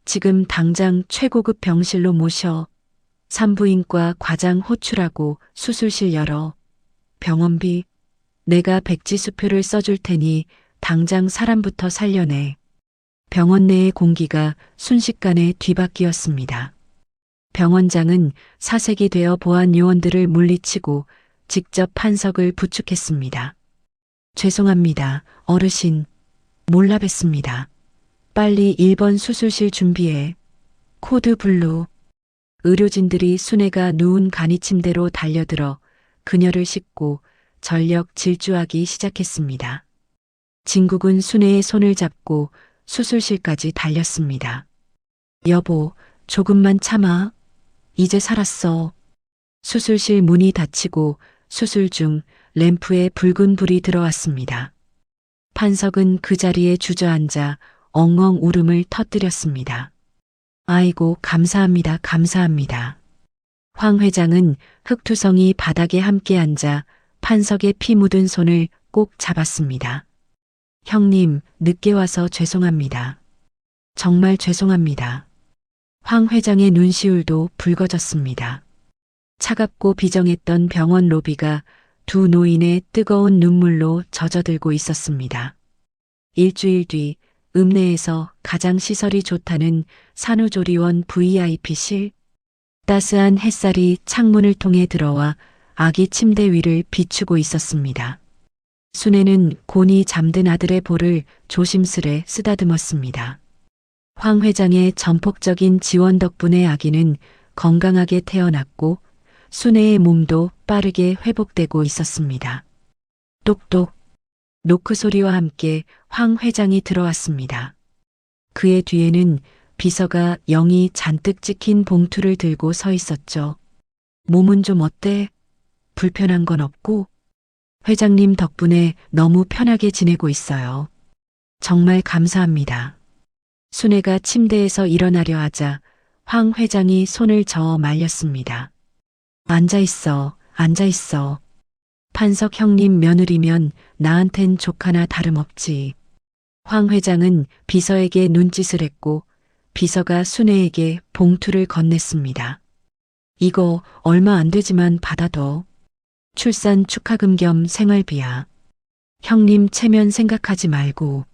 지금 당장 최고급 병실로 모셔. 산부인과 과장 호출하고 수술실 열어. 병원비 내가 백지수표를 써줄 테니 당장 사람부터 살려내. 병원 내의 공기가 순식간에 뒤바뀌었습니다. 병원장은 사색이 되어 보안 요원들을 물리치고 직접 판석을 부축했습니다. 죄송합니다, 어르신. 몰라 뵀습니다. 빨리 1번 수술실 준비해. 코드 블루. 의료진들이 순애가 누운 간이침대로 달려들어 그녀를 싣고 전력 질주하기 시작했습니다. 진국은 순애의 손을 잡고 수술실까지 달렸습니다. 여보, 조금만 참아. 이제 살았어. 수술실 문이 닫히고 수술 중 램프에 붉은 불이 들어왔습니다. 판석은 그 자리에 주저앉아 엉엉 울음을 터뜨렸습니다. 아이고, 감사합니다, 감사합니다. 황 회장은 흙투성이 바닥에 함께 앉아 판석의 피 묻은 손을 꼭 잡았습니다. 형님, 늦게 와서 죄송합니다. 정말 죄송합니다. 황 회장의 눈시울도 붉어졌습니다. 차갑고 비정했던 병원 로비가 두 노인의 뜨거운 눈물로 젖어들고 있었습니다. 일주일 뒤 읍내에서 가장 시설이 좋다는 산후조리원 VIP실. 따스한 햇살이 창문을 통해 들어와 아기 침대 위를 비추고 있었습니다. 순애는 곤히 잠든 아들의 볼을 조심스레 쓰다듬었습니다. 황 회장의 전폭적인 지원 덕분에 아기는 건강하게 태어났고 순애의 몸도 빠르게 회복되고 있었습니다. 똑똑. 노크 소리와 함께 황 회장이 들어왔습니다. 그의 뒤에는 비서가 영이 잔뜩 찍힌 봉투를 들고 서 있었죠. 몸은 좀 어때? 불편한 건 없고? 회장님 덕분에 너무 편하게 지내고 있어요. 정말 감사합니다. 순애가 침대에서 일어나려 하자 황 회장이 손을 저어 말렸습니다. 앉아있어, 앉아있어. 판석 형님 며느리면 나한텐 조카나 다름없지. 황 회장은 비서에게 눈짓을 했고 비서가 순애에게 봉투를 건넸습니다. 이거 얼마 안 되지만 받아둬. 출산 축하금 겸 생활비야. 형님 체면 생각하지 말고.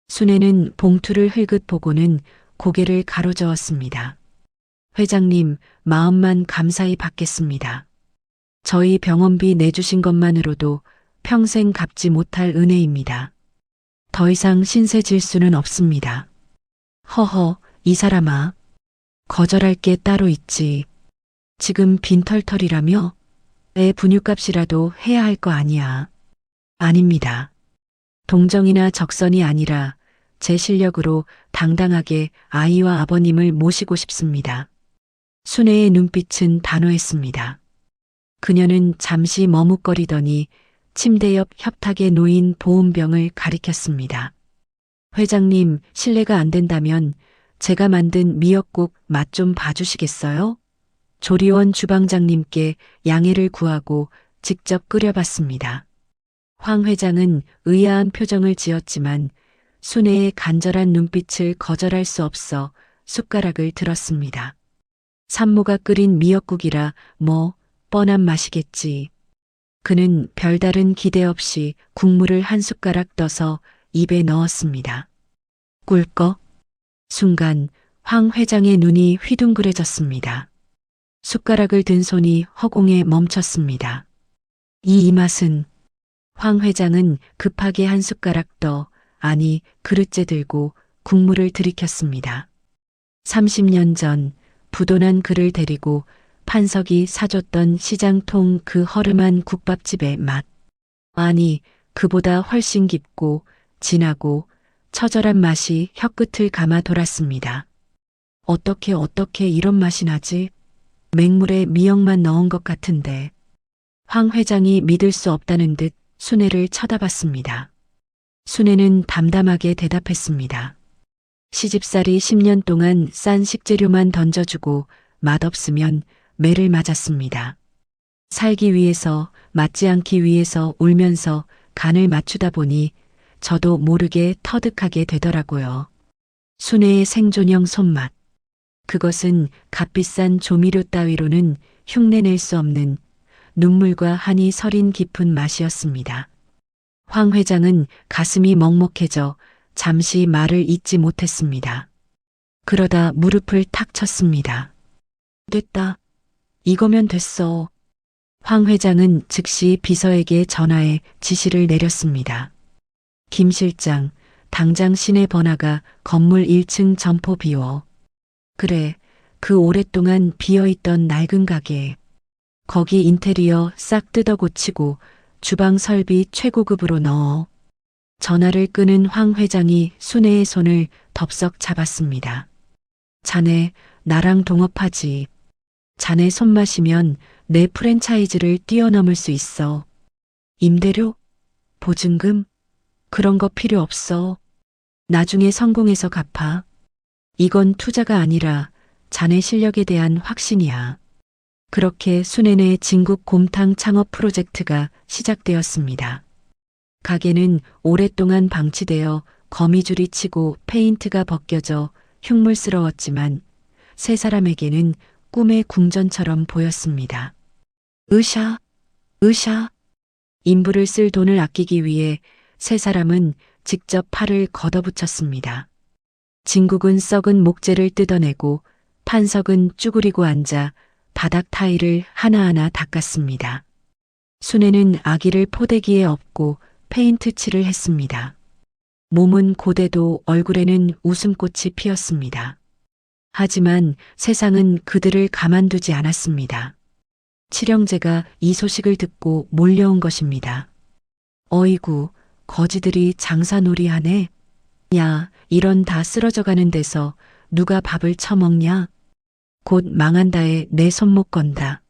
순애는 봉투를 흘긋 보고는 고개를 가로저었습니다. 회장님, 마음만 감사히 받겠습니다. 저희 병원비 내주신 것만으로도 평생 갚지 못할 은혜입니다. 더 이상 신세 질 수는 없습니다. 허허, 이 사람아. 거절할 게 따로 있지. 지금 빈털털이라며? 애 분유값이라도 해야 할 거 아니야. 아닙니다. 동정이나 적선이 아니라 제 실력으로 당당하게 아이와 아버님을 모시고 싶습니다. 순애의 눈빛은 단호했습니다. 그녀는 잠시 머뭇거리더니 침대 옆 협탁에 놓인 보온병을 가리켰습니다. 회장님, 실례가 안 된다면 제가 만든 미역국 맛 좀 봐주시겠어요? 조리원 주방장님께 양해를 구하고 직접 끓여봤습니다. 황 회장은 의아한 표정을 지었지만 순애의 간절한 눈빛을 거절할 수 없어 숟가락을 들었습니다. 산모가 끓인 미역국이라 뭐 뻔한 맛이겠지. 그는 별다른 기대 없이 국물을 한 숟가락 떠서 입에 넣었습니다. 꿀꺽. 순간 황 회장의 눈이 휘둥그레졌습니다. 숟가락을 든 손이 허공에 멈췄습니다. 이 맛은. 황 회장은 급하게 한 숟가락 더, 아니 그릇째 들고 국물을 들이켰습니다. 30년 전 부도난 그를 데리고 판석이 사줬던 시장통 그 허름한 국밥집의 맛. 아니, 그보다 훨씬 깊고 진하고 처절한 맛이 혀끝을 감아 돌았습니다. 어떻게 이런 맛이 나지? 맹물에 미역만 넣은 것 같은데. 황 회장이 믿을 수 없다는 듯 순애를 쳐다봤습니다. 순애는 담담하게 대답했습니다. 시집살이 10년 동안 싼 식재료만 던져주고 맛없으면 매를 맞았습니다. 살기 위해서, 맞지 않기 위해서 울면서 간을 맞추다 보니 저도 모르게 터득하게 되더라고요. 순애의 생존형 손맛. 그것은 값비싼 조미료 따위로는 흉내낼 수 없는 눈물과 한이 서린 깊은 맛이었습니다. 황 회장은 가슴이 먹먹해져 잠시 말을 잇지 못했습니다. 그러다 무릎을 탁 쳤습니다. 됐다. 이거면 됐어. 황 회장은 즉시 비서에게 전화해 지시를 내렸습니다. 김 실장, 당장 시내 번화가 건물 1층 점포 비워. 그래, 그 오랫동안 비어있던 낡은 가게. 거기 인테리어 싹 뜯어 고치고 주방 설비 최고급으로 넣어. 전화를 끄는 황 회장이 순애의 손을 덥석 잡았습니다. 자네, 나랑 동업하지. 자네 손맛이면 내 프랜차이즈를 뛰어넘을 수 있어. 임대료? 보증금? 그런 거 필요 없어. 나중에 성공해서 갚아. 이건 투자가 아니라 자네 실력에 대한 확신이야. 그렇게 순애네 진국 곰탕 창업 프로젝트가 시작되었습니다. 가게는 오랫동안 방치되어 거미줄이 치고 페인트가 벗겨져 흉물스러웠지만 세 사람에게는 꿈의 궁전처럼 보였습니다. 으쌰. 인부를 쓸 돈을 아끼기 위해 세 사람은 직접 팔을 걷어붙였습니다. 진국은 썩은 목재를 뜯어내고 판석은 쭈그리고 앉아 바닥 타일을 하나하나 닦았습니다. 순애는 아기를 포대기에 업고 페인트 칠을 했습니다. 몸은 고대도 얼굴에는 웃음꽃이 피었습니다. 하지만 세상은 그들을 가만두지 않았습니다. 칠형제가 이 소식을 듣고 몰려온 것입니다. 어이구, 거지들이 장사놀이하네. 야, 이런 다 쓰러져가는 데서 누가 밥을 처먹냐? 곧 망한다에 내 손목 건다.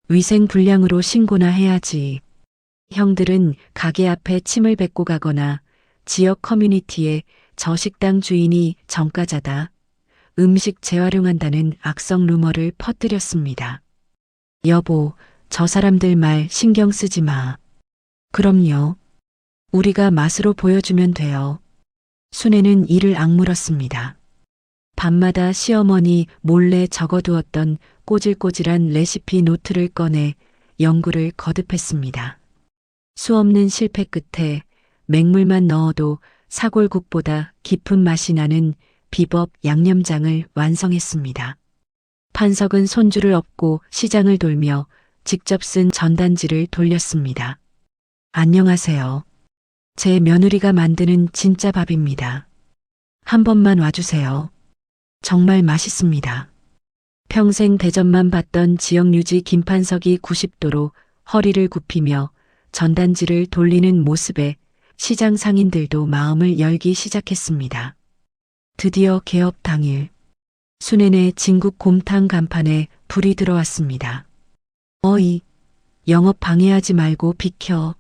위생불량으로 신고나 해야지. 형들은 가게 앞에 침을 뱉고 가거나 지역 커뮤니티에 저 식당 주인이 정가자다. 음식 재활용한다는 악성 루머를 퍼뜨렸습니다. 여보, 저 사람들 말 신경 쓰지 마. 그럼요. 우리가 맛으로 보여주면 돼요. 순애는 이를 악물었습니다. 밤마다 시어머니 몰래 적어두었던 꼬질꼬질한 레시피 노트를 꺼내 연구를 거듭했습니다. 수없는 실패 끝에 맹물만 넣어도 사골국보다 깊은 맛이 나는 비법 양념장을 완성했습니다. 판석은 손주를 업고 시장을 돌며 직접 쓴 전단지를 돌렸습니다. 안녕하세요. 제 며느리가 만드는 진짜 밥입니다. 한 번만 와주세요. 정말 맛있습니다. 평생 대접만 받던 지역유지 김판석이 90도로 허리를 굽히며 전단지를 돌리는 모습에 시장 상인들도 마음을 열기 시작했습니다. 드디어 개업 당일 순회내 진국 곰탕 간판에 불이 들어왔습니다. 어이, 영업 방해하지 말고 비켜.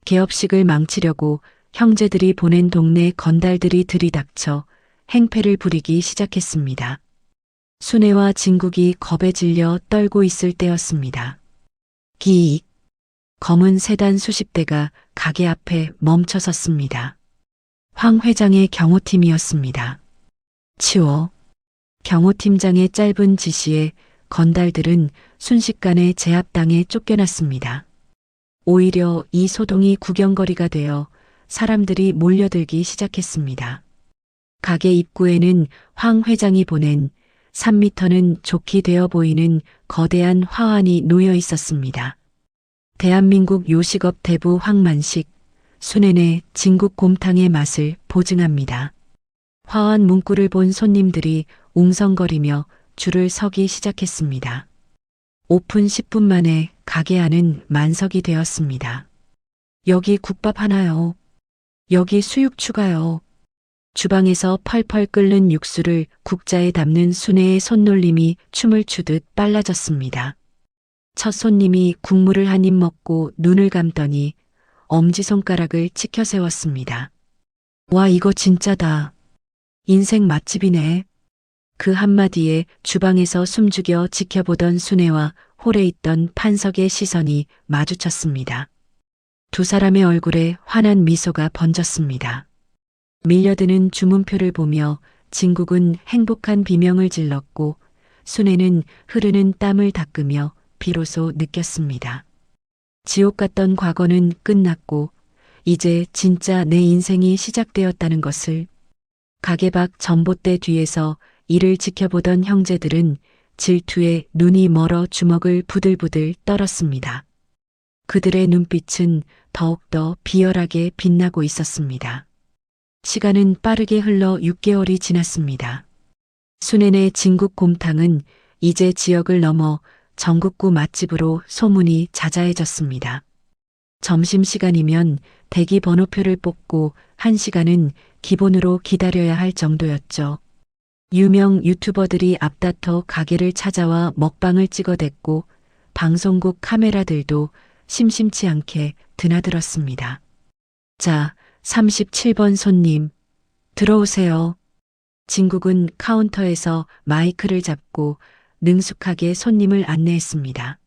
개업식을 망치려고 형제들이 보낸 동네 건달들이 들이닥쳐 행패를 부리기 시작했습니다. 순애와 진국이 겁에 질려 떨고 있을 때였습니다. 기익. 검은 세단 수십 대가 가게 앞에 멈춰 섰습니다. 황 회장의 경호팀이었습니다. 치워. 경호팀장의 짧은 지시에 건달들은 순식간에 제압당해 쫓겨났습니다. 오히려 이 소동이 구경거리가 되어 사람들이 몰려들기 시작했습니다. 가게 입구에는 황 회장이 보낸 3미터는 좋게 되어 보이는 거대한 화환이 놓여 있었습니다. 대한민국 요식업 대부 황만식, 순애내 진국 곰탕의 맛을 보증합니다. 화환 문구를 본 손님들이 웅성거리며 줄을 서기 시작했습니다. 오픈 10분 만에 가게 안은 만석이 되었습니다. 여기 국밥 하나요. 여기 수육 추가요. 주방에서 펄펄 끓는 육수를 국자에 담는 순애의 손놀림이 춤을 추듯 빨라졌습니다. 첫 손님이 국물을 한 입 먹고 눈을 감더니 엄지손가락을 치켜 세웠습니다. 와, 이거 진짜다. 인생 맛집이네. 그 한마디에 주방에서 숨죽여 지켜보던 순애와 홀에 있던 판석의 시선이 마주쳤습니다. 두 사람의 얼굴에 환한 미소가 번졌습니다. 밀려드는 주문표를 보며 진국은 행복한 비명을 질렀고 순애는 흐르는 땀을 닦으며 비로소 느꼈습니다. 지옥 같던 과거는 끝났고 이제 진짜 내 인생이 시작되었다는 것을. 가게 밖 전봇대 뒤에서 이를 지켜보던 형제들은 질투에 눈이 멀어 주먹을 부들부들 떨었습니다. 그들의 눈빛은 더욱더 비열하게 빛나고 있었습니다. 시간은 빠르게 흘러 6개월이 지났습니다. 순애내 진국 곰탕은 이제 지역을 넘어 전국구 맛집으로 소문이 자자해졌습니다. 점심시간이면 대기 번호표를 뽑고 1시간은 기본으로 기다려야 할 정도였죠. 유명 유튜버들이 앞다퉈 가게를 찾아와 먹방을 찍어댔고 방송국 카메라들도 심심치 않게 드나들었습니다. 자, 37번 손님, 들어오세요. 진국은 카운터에서 마이크를 잡고 능숙하게 손님을 안내했습니다.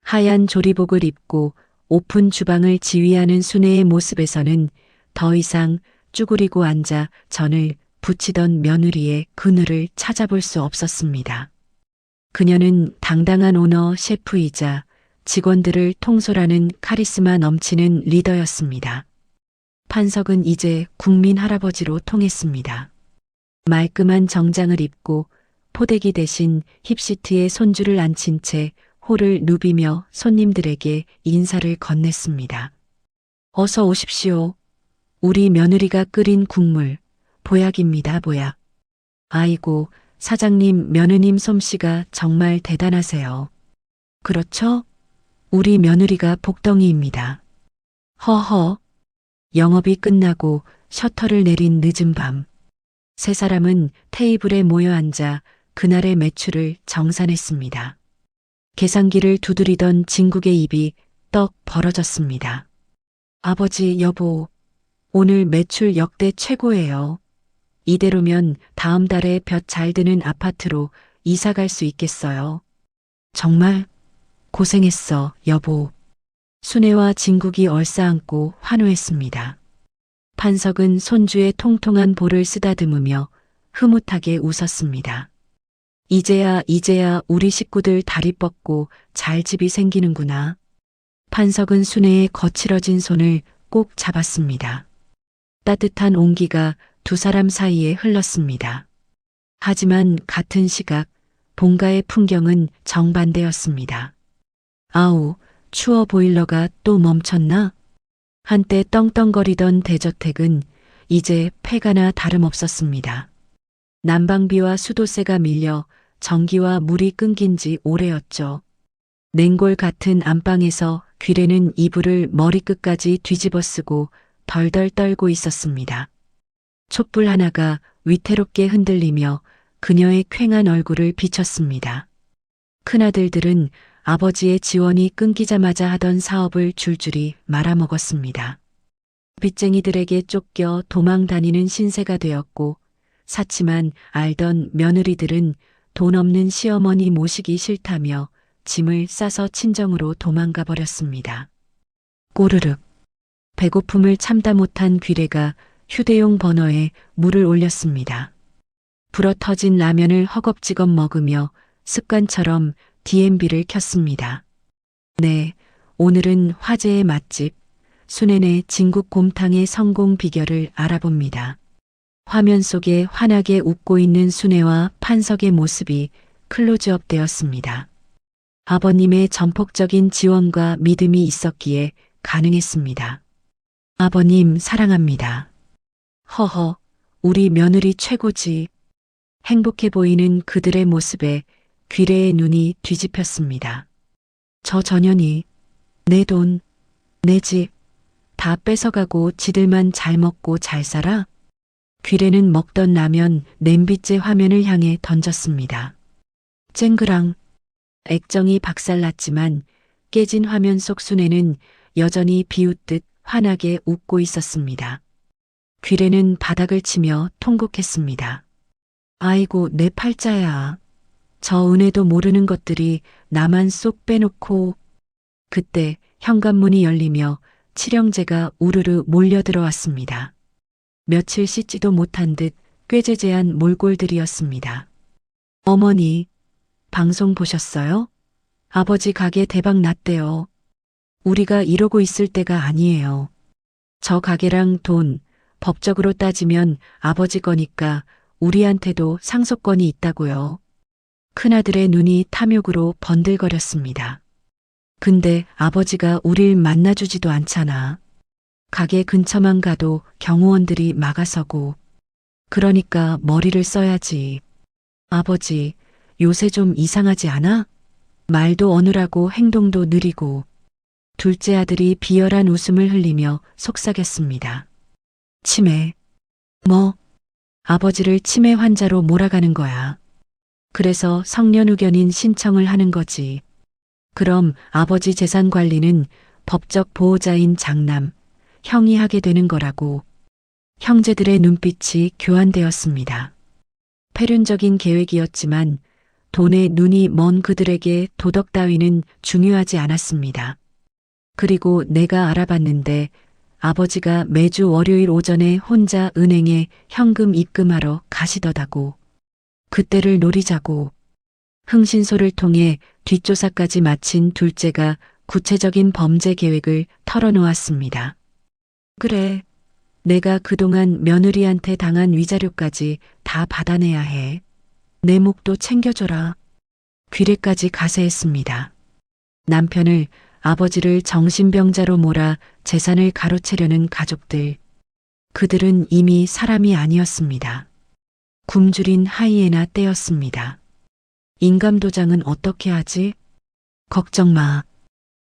하얀 조리복을 입고 오픈 주방을 지휘하는 순애의 모습에서는 더 이상 쭈그리고 앉아 전을 부치던 며느리의 그늘을 찾아볼 수 없었습니다. 그녀는 당당한 오너 셰프이자 직원들을 통솔하는 카리스마 넘치는 리더였습니다. 판석은 이제 국민 할아버지로 통했습니다. 말끔한 정장을 입고 포대기 대신 힙시트에 손주를 앉힌 채 홀을 누비며 손님들에게 인사를 건넸습니다. 어서 오십시오. 우리 며느리가 끓인 국물, 보약입니다, 보약. 아이고, 사장님, 며느님 솜씨가 정말 대단하세요. 그렇죠? 우리 며느리가 복덩이입니다. 허허. 영업이 끝나고 셔터를 내린 늦은 밤. 세 사람은 테이블에 모여 앉아 그날의 매출을 정산했습니다. 계산기를 두드리던 진국의 입이 떡 벌어졌습니다. 아버지, 여보, 오늘 매출 역대 최고예요. 이대로면 다음 달에 볕 잘 드는 아파트로 이사 갈 수 있겠어요. 정말 고생했어, 여보. 순애와 진국이 얼싸안고 환호했습니다. 판석은 손주의 통통한 볼을 쓰다듬으며 흐뭇하게 웃었습니다. 이제야 우리 식구들 다리 뻗고 잘 집이 생기는구나. 판석은 순애의 거칠어진 손을 꼭 잡았습니다. 따뜻한 온기가 두 사람 사이에 흘렀습니다. 하지만 같은 시각 본가의 풍경은 정반대였습니다. 아우, 추워 보일러가 또 멈췄나? 한때 떵떵거리던 대저택은 이제 폐가나 다름없었습니다. 난방비와 수도세가 밀려 전기와 물이 끊긴 지 오래였죠. 냉골 같은 안방에서 귀래는 이불을 머리끝까지 뒤집어 쓰고 덜덜 떨고 있었습니다. 촛불 하나가 위태롭게 흔들리며 그녀의 퀭한 얼굴을 비쳤습니다. 큰아들들은 아버지의 지원이 끊기자마자 하던 사업을 줄줄이 말아먹었습니다. 빚쟁이들에게 쫓겨 도망 다니는 신세가 되었고, 사치만 알던 며느리들은 돈 없는 시어머니 모시기 싫다며 짐을 싸서 친정으로 도망가 버렸습니다. 꼬르륵. 배고픔을 참다 못한 귀래가 휴대용 버너에 물을 올렸습니다. 불어터진 라면을 허겁지겁 먹으며 습관처럼 DMB를 켰습니다. 네, 오늘은 화제의 맛집 순애네 진국곰탕의 성공 비결을 알아봅니다. 화면 속에 환하게 웃고 있는 순애와 판석의 모습이 클로즈업 되었습니다. 아버님의 전폭적인 지원과 믿음이 있었기에 가능했습니다. 아버님 사랑합니다. 허허, 우리 며느리 최고지. 행복해 보이는 그들의 모습에 귀래의 눈이 뒤집혔습니다. 저 전현이 내 돈, 내 집 다 뺏어가고 지들만 잘 먹고 잘 살아? 귀래는 먹던 라면 냄비째 화면을 향해 던졌습니다. 쨍그랑. 액정이 박살났지만 깨진 화면 속 순애는 여전히 비웃듯 환하게 웃고 있었습니다. 귀래는 바닥을 치며 통곡했습니다. 아이고 내 팔자야. 저 은혜도 모르는 것들이 나만 쏙 빼놓고. 그때 현관문이 열리며 칠형제가 우르르 몰려들어왔습니다. 며칠 씻지도 못한 듯 꾀죄죄한 몰골들이었습니다. 어머니, 방송 보셨어요? 아버지 가게 대박 났대요. 우리가 이러고 있을 때가 아니에요. 저 가게랑 돈, 법적으로 따지면 아버지 거니까 우리한테도 상속권이 있다고요. 큰아들의 눈이 탐욕으로 번들거렸습니다. 근데 아버지가 우릴 만나주지도 않잖아. 가게 근처만 가도 경호원들이 막아서고. 그러니까 머리를 써야지. 아버지, 요새 좀 이상하지 않아? 말도 어눌하고 행동도 느리고. 둘째 아들이 비열한 웃음을 흘리며 속삭였습니다. 치매. 뭐? 아버지를 치매 환자로 몰아가는 거야. 그래서 성년후견인 신청을 하는 거지. 그럼 아버지 재산 관리는 법적 보호자인 장남, 형이 하게 되는 거라고. 형제들의 눈빛이 교환되었습니다. 패륜적인 계획이었지만 돈에 눈이 먼 그들에게 도덕 따위는 중요하지 않았습니다. 그리고 내가 알아봤는데 아버지가 매주 월요일 오전에 혼자 은행에 현금 입금하러 가시더다고. 그때를 노리자고. 흥신소를 통해 뒷조사까지 마친 둘째가 구체적인 범죄 계획을 털어놓았습니다. 그래, 내가 그동안 며느리한테 당한 위자료까지 다 받아내야 해. 내 목도 챙겨줘라. 귀래까지 가세했습니다. 남편을, 아버지를 정신병자로 몰아 재산을 가로채려는 가족들. 그들은 이미 사람이 아니었습니다. 굶주린 하이에나 떼였습니다. 인감도장은 어떻게 하지? 걱정 마.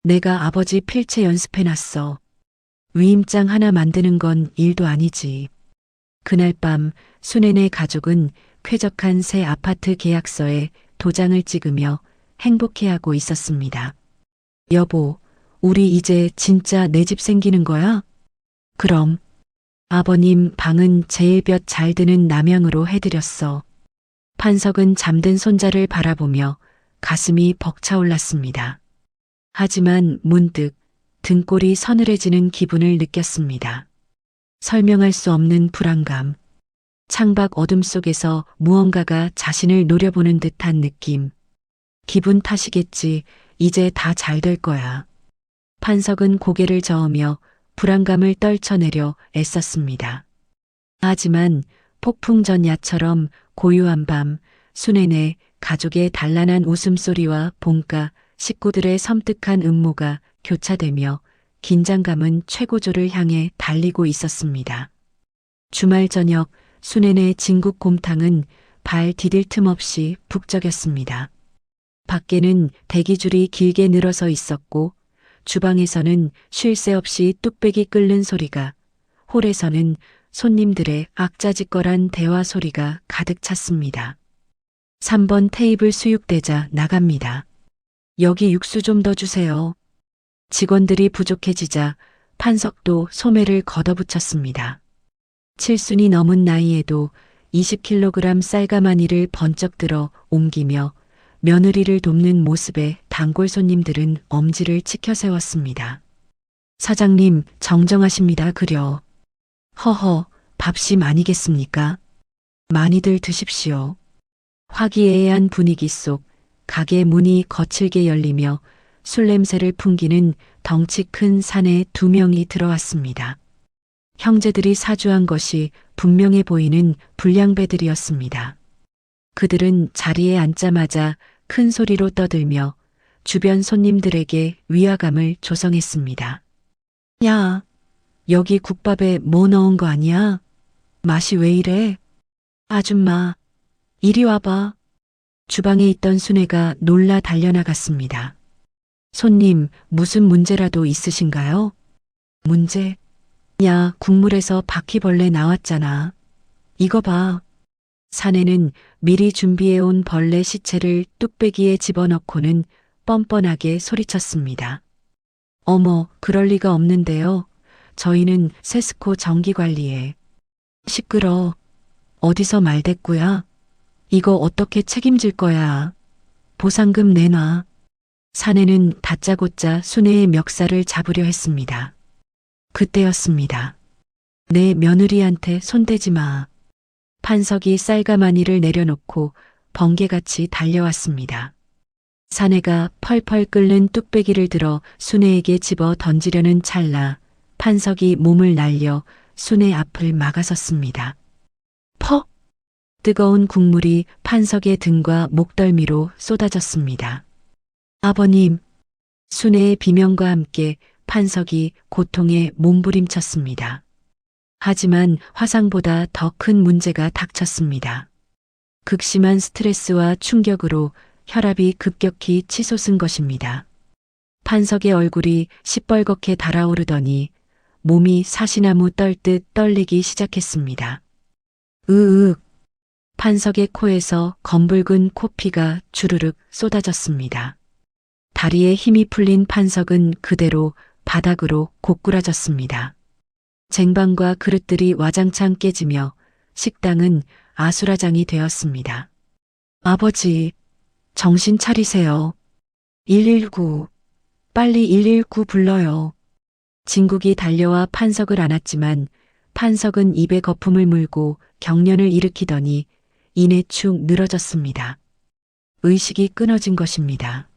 내가 아버지 필체 연습해놨어. 위임장 하나 만드는 건 일도 아니지. 그날 밤 순애네 가족은 쾌적한 새 아파트 계약서에 도장을 찍으며 행복해하고 있었습니다. 여보, 우리 이제 진짜 내 집 생기는 거야? 그럼. 아버님 방은 제일 볕 잘 드는 남향으로 해드렸어. 판석은 잠든 손자를 바라보며 가슴이 벅차올랐습니다. 하지만 문득 등골이 서늘해지는 기분을 느꼈습니다. 설명할 수 없는 불안감. 창밖 어둠 속에서 무언가가 자신을 노려보는 듯한 느낌. 기분 탓이겠지. 이제 다 잘 될 거야. 판석은 고개를 저으며 불안감을 떨쳐내려 애썼습니다. 하지만 폭풍 전야처럼 고요한 밤, 순애네 가족의 단란한 웃음소리와 본가 식구들의 섬뜩한 음모가 교차되며 긴장감은 최고조를 향해 달리고 있었습니다. 주말 저녁 순애네 진국 곰탕은 발 디딜 틈 없이 북적였습니다. 밖에는 대기줄이 길게 늘어서 있었고 주방에서는 쉴 새 없이 뚝배기 끓는 소리가, 홀에서는 손님들의 악자지껄한 대화 소리가 가득 찼습니다. 3번 테이블 수육대자 나갑니다. 여기 육수 좀 더 주세요. 직원들이 부족해지자 판석도 소매를 걷어붙였습니다. 7순이 넘은 나이에도 20kg 쌀가마니를 번쩍 들어 옮기며 며느리를 돕는 모습에 단골 손님들은 엄지를 치켜 세웠습니다. 사장님, 정정하십니다, 그려. 허허, 밥심 아니겠습니까? 많이들 드십시오. 화기애애한 분위기 속 가게 문이 거칠게 열리며 술 냄새를 풍기는 덩치 큰 사내 2명이 들어왔습니다. 형제들이 사주한 것이 분명해 보이는 불량배들이었습니다. 그들은 자리에 앉자마자 큰 소리로 떠들며 주변 손님들에게 위화감을 조성했습니다. 야, 여기 국밥에 뭐 넣은 거 아니야? 맛이 왜 이래? 아줌마, 이리 와봐. 주방에 있던 순애가 놀라 달려나갔습니다. 손님, 무슨 문제라도 있으신가요? 문제? 야, 국물에서 바퀴벌레 나왔잖아. 이거 봐. 사내는 미리 준비해온 벌레 시체를 뚝배기에 집어넣고는 뻔뻔하게 소리쳤습니다. 어머, 그럴 리가 없는데요. 저희는 세스코 정기관리에. 시끄러. 어디서 말대꾸야? 이거 어떻게 책임질 거야? 보상금 내놔. 사내는 다짜고짜 순애의 멱살을 잡으려 했습니다. 그때였습니다. 내 며느리한테 손대지 마. 판석이 쌀가마니를 내려놓고 번개같이 달려왔습니다. 사내가 펄펄 끓는 뚝배기를 들어 순애에게 집어 던지려는 찰나 판석이 몸을 날려 순애 앞을 막아섰습니다. 퍽! 뜨거운 국물이 판석의 등과 목덜미로 쏟아졌습니다. 아버님! 순애의 비명과 함께 판석이 고통에 몸부림쳤습니다. 하지만 화상보다 더 큰 문제가 닥쳤습니다. 극심한 스트레스와 충격으로 혈압이 급격히 치솟은 것입니다. 판석의 얼굴이 시뻘겋게 달아오르더니 몸이 사시나무 떨듯 떨리기 시작했습니다. 으윽. 판석의 코에서 검붉은 코피가 주르륵 쏟아졌습니다. 다리에 힘이 풀린 판석은 그대로 바닥으로 고꾸라졌습니다. 쟁반과 그릇들이 와장창 깨지며 식당은 아수라장이 되었습니다. 아버지, 정신 차리세요. 119, 빨리 119 불러요. 진국이 달려와 판석을 안았지만 판석은 입에 거품을 물고 경련을 일으키더니 이내 축 늘어졌습니다. 의식이 끊어진 것입니다.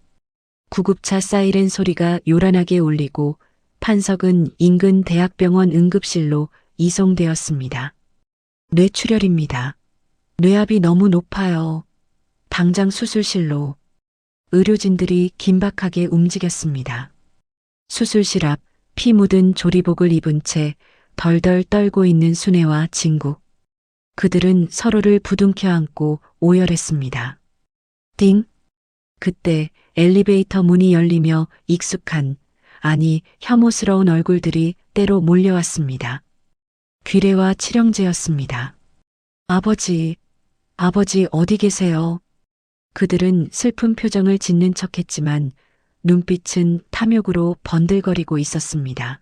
구급차 사이렌 소리가 요란하게 울리고 판석은 인근 대학병원 응급실로 이송되었습니다. 뇌출혈입니다. 뇌압이 너무 높아요. 당장 수술실로. 의료진들이 긴박하게 움직였습니다. 수술실 앞 피 묻은 조리복을 입은 채 덜덜 떨고 있는 순애와 진국. 그들은 서로를 부둥켜 안고 오열했습니다. 띵! 그때 엘리베이터 문이 열리며 익숙한, 아니 혐오스러운 얼굴들이 때로 몰려왔습니다. 귀래와 칠형제였습니다. 아버지, 아버지 어디 계세요? 그들은 슬픈 표정을 짓는 척했지만 눈빛은 탐욕으로 번들거리고 있었습니다.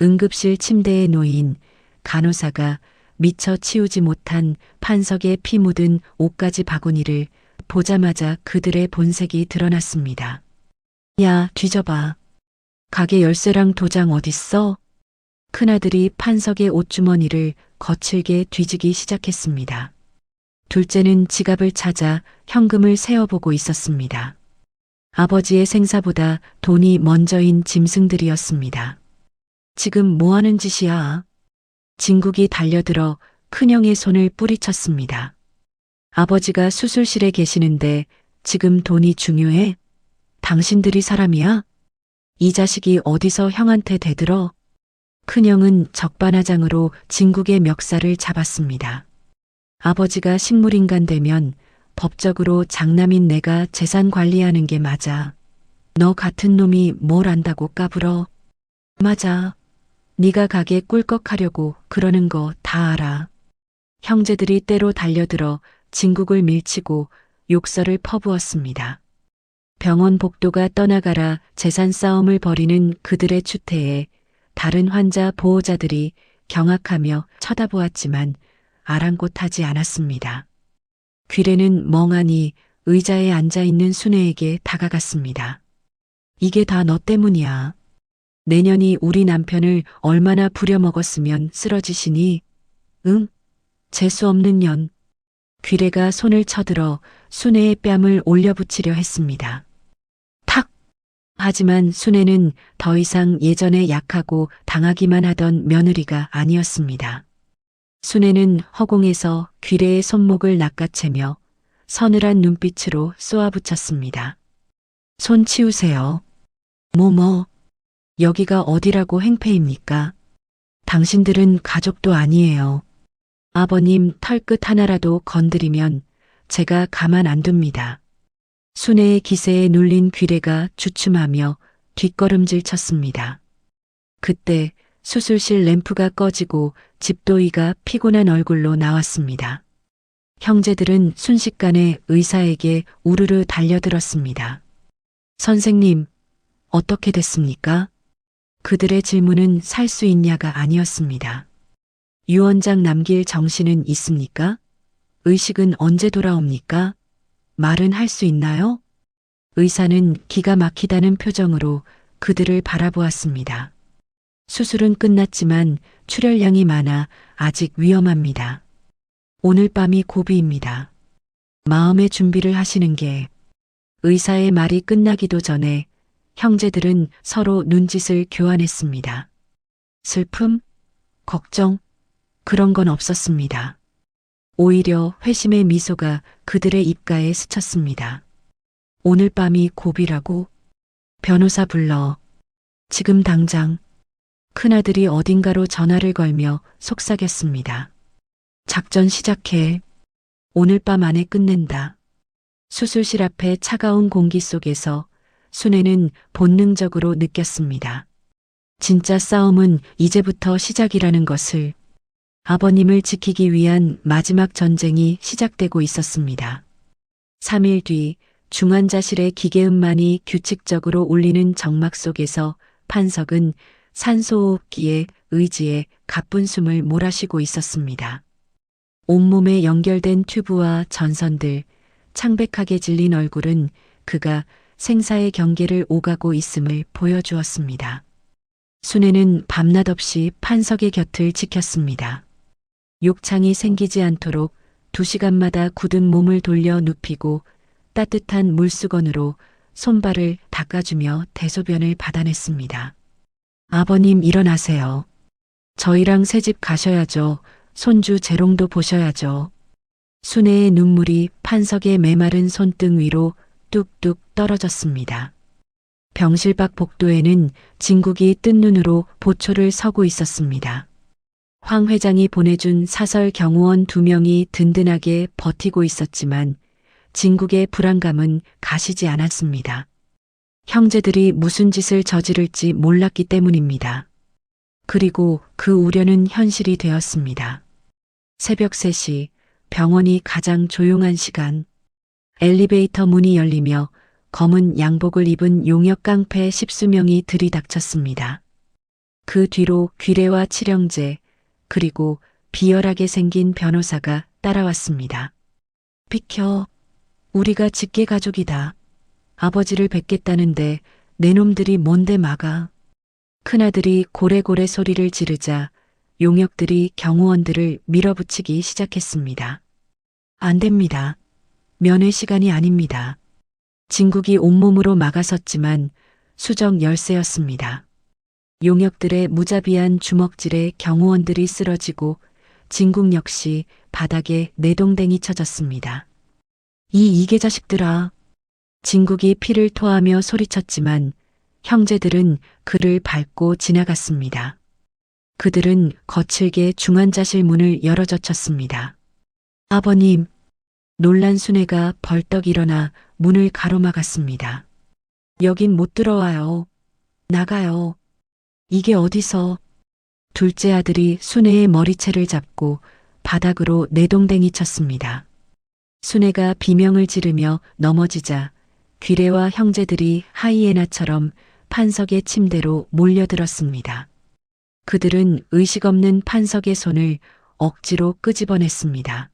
응급실 침대에 놓인 간호사가 미처 치우지 못한 판석에 피 묻은 옷가지 바구니를 보자마자 그들의 본색이 드러났습니다. 야, 뒤져봐. 가게 열쇠랑 도장 어딨어? 큰아들이 판석의 옷주머니를 거칠게 뒤지기 시작했습니다. 둘째는 지갑을 찾아 현금을 세어보고 있었습니다. 아버지의 생사보다 돈이 먼저인 짐승들이었습니다. 지금 뭐 하는 짓이야? 진국이 달려들어 큰형의 손을 뿌리쳤습니다. 아버지가 수술실에 계시는데 지금 돈이 중요해? 당신들이 사람이야? 이 자식이 어디서 형한테 대들어? 큰형은 적반하장으로 진국의 멱살을 잡았습니다. 아버지가 식물인간 되면 법적으로 장남인 내가 재산 관리하는 게 맞아. 너 같은 놈이 뭘 안다고 까불어? 맞아. 네가 가게 꿀꺽하려고 그러는 거 다 알아. 형제들이 때로 달려들어 진국을 밀치고 욕설을 퍼부었습니다. 병원 복도가 떠나가라 재산 싸움을 벌이는 그들의 추태에 다른 환자 보호자들이 경악하며 쳐다보았지만 아랑곳하지 않았습니다. 귀래는 멍하니 의자에 앉아있는 순애에게 다가갔습니다. 이게 다 너 때문이야. 내년이 우리 남편을 얼마나 부려먹었으면 쓰러지시니? 응? 재수 없는 년. 귀래가 손을 쳐들어 순애의 뺨을 올려붙이려 했습니다. 탁! 하지만 순애는 더 이상 예전에 약하고 당하기만 하던 며느리가 아니었습니다. 순애는 허공에서 귀래의 손목을 낚아채며 서늘한 눈빛으로 쏘아붙였습니다. 손 치우세요. 여기가 어디라고 행패입니까? 당신들은 가족도 아니에요. 아버님 털끝 하나라도 건드리면 제가 가만 안 둡니다. 순애의 기세에 눌린 귀래가 주춤하며 뒷걸음질 쳤습니다. 그때 수술실 램프가 꺼지고 집도이가 피곤한 얼굴로 나왔습니다. 형제들은 순식간에 의사에게 우르르 달려들었습니다. 선생님, 어떻게 됐습니까? 그들의 질문은 살 수 있냐가 아니었습니다. 유원장 남길 정신은 있습니까? 의식은 언제 돌아옵니까? 말은 할 수 있나요? 의사는 기가 막히다는 표정으로 그들을 바라보았습니다. 수술은 끝났지만 출혈량이 많아 아직 위험합니다. 오늘 밤이 고비입니다. 마음의 준비를 하시는 게. 의사의 말이 끝나기도 전에 형제들은 서로 눈짓을 교환했습니다. 슬픔? 걱정? 그런 건 없었습니다. 오히려 회심의 미소가 그들의 입가에 스쳤습니다. 오늘 밤이 고비라고? 변호사 불러. 지금 당장. 큰아들이 어딘가로 전화를 걸며 속삭였습니다. 작전 시작해. 오늘 밤 안에 끝낸다. 수술실 앞에 차가운 공기 속에서 순애는 본능적으로 느꼈습니다. 진짜 싸움은 이제부터 시작이라는 것을. 아버님을 지키기 위한 마지막 전쟁이 시작되고 있었습니다. 3일 뒤 중환자실의 기계음만이 규칙적으로 울리는 정막 속에서 판석은 산소호흡기에 의지에 가쁜 숨을 몰아쉬고 있었습니다. 온몸에 연결된 튜브와 전선들, 창백하게 질린 얼굴은 그가 생사의 경계를 오가고 있음을 보여주었습니다. 순애는 밤낮 없이 판석의 곁을 지켰습니다. 욕창이 생기지 않도록 2시간마다 굳은 몸을 돌려 눕히고 따뜻한 물수건으로 손발을 닦아주며 대소변을 받아냈습니다. 아버님 일어나세요. 저희랑 새집 가셔야죠. 손주 재롱도 보셔야죠. 순애의 눈물이 판석의 메마른 손등 위로 뚝뚝 떨어졌습니다. 병실 밖 복도에는 진국이 뜬 눈으로 보초를 서고 있었습니다. 황 회장이 보내준 사설 경호원 2명이 든든하게 버티고 있었지만 진국의 불안감은 가시지 않았습니다. 형제들이 무슨 짓을 저지를지 몰랐기 때문입니다. 그리고 그 우려는 현실이 되었습니다. 새벽 3시 병원이 가장 조용한 시간. 엘리베이터 문이 열리며 검은 양복을 입은 용역 깡패 10수명이 들이닥쳤습니다. 그 뒤로 귀래와 칠형제 그리고 비열하게 생긴 변호사가 따라왔습니다. 비켜. 우리가 직계 가족이다. 아버지를 뵙겠다는데 내 놈들이 뭔데 막아. 큰아들이 고래고래 소리를 지르자 용역들이 경호원들을 밀어붙이기 시작했습니다. 안 됩니다. 면회 시간이 아닙니다. 진국이 온몸으로 막아섰지만 수정 열세였습니다. 용역들의 무자비한 주먹질에 경호원들이 쓰러지고 진국 역시 바닥에 내동댕이 쳐졌습니다. 이계 자식들아. 진국이 피를 토하며 소리쳤지만 형제들은 그를 밟고 지나갔습니다. 그들은 거칠게 중환자실 문을 열어젖혔습니다. 아버님, 놀란 순애가 벌떡 일어나 문을 가로막았습니다. 여긴 못 들어와요. 나가요. 이게 어디서? 둘째 아들이 순애의 머리채를 잡고 바닥으로 내동댕이 쳤습니다. 순애가 비명을 지르며 넘어지자 귀래와 형제들이 하이에나처럼 판석의 침대로 몰려들었습니다. 그들은 의식 없는 판석의 손을 억지로 끄집어냈습니다.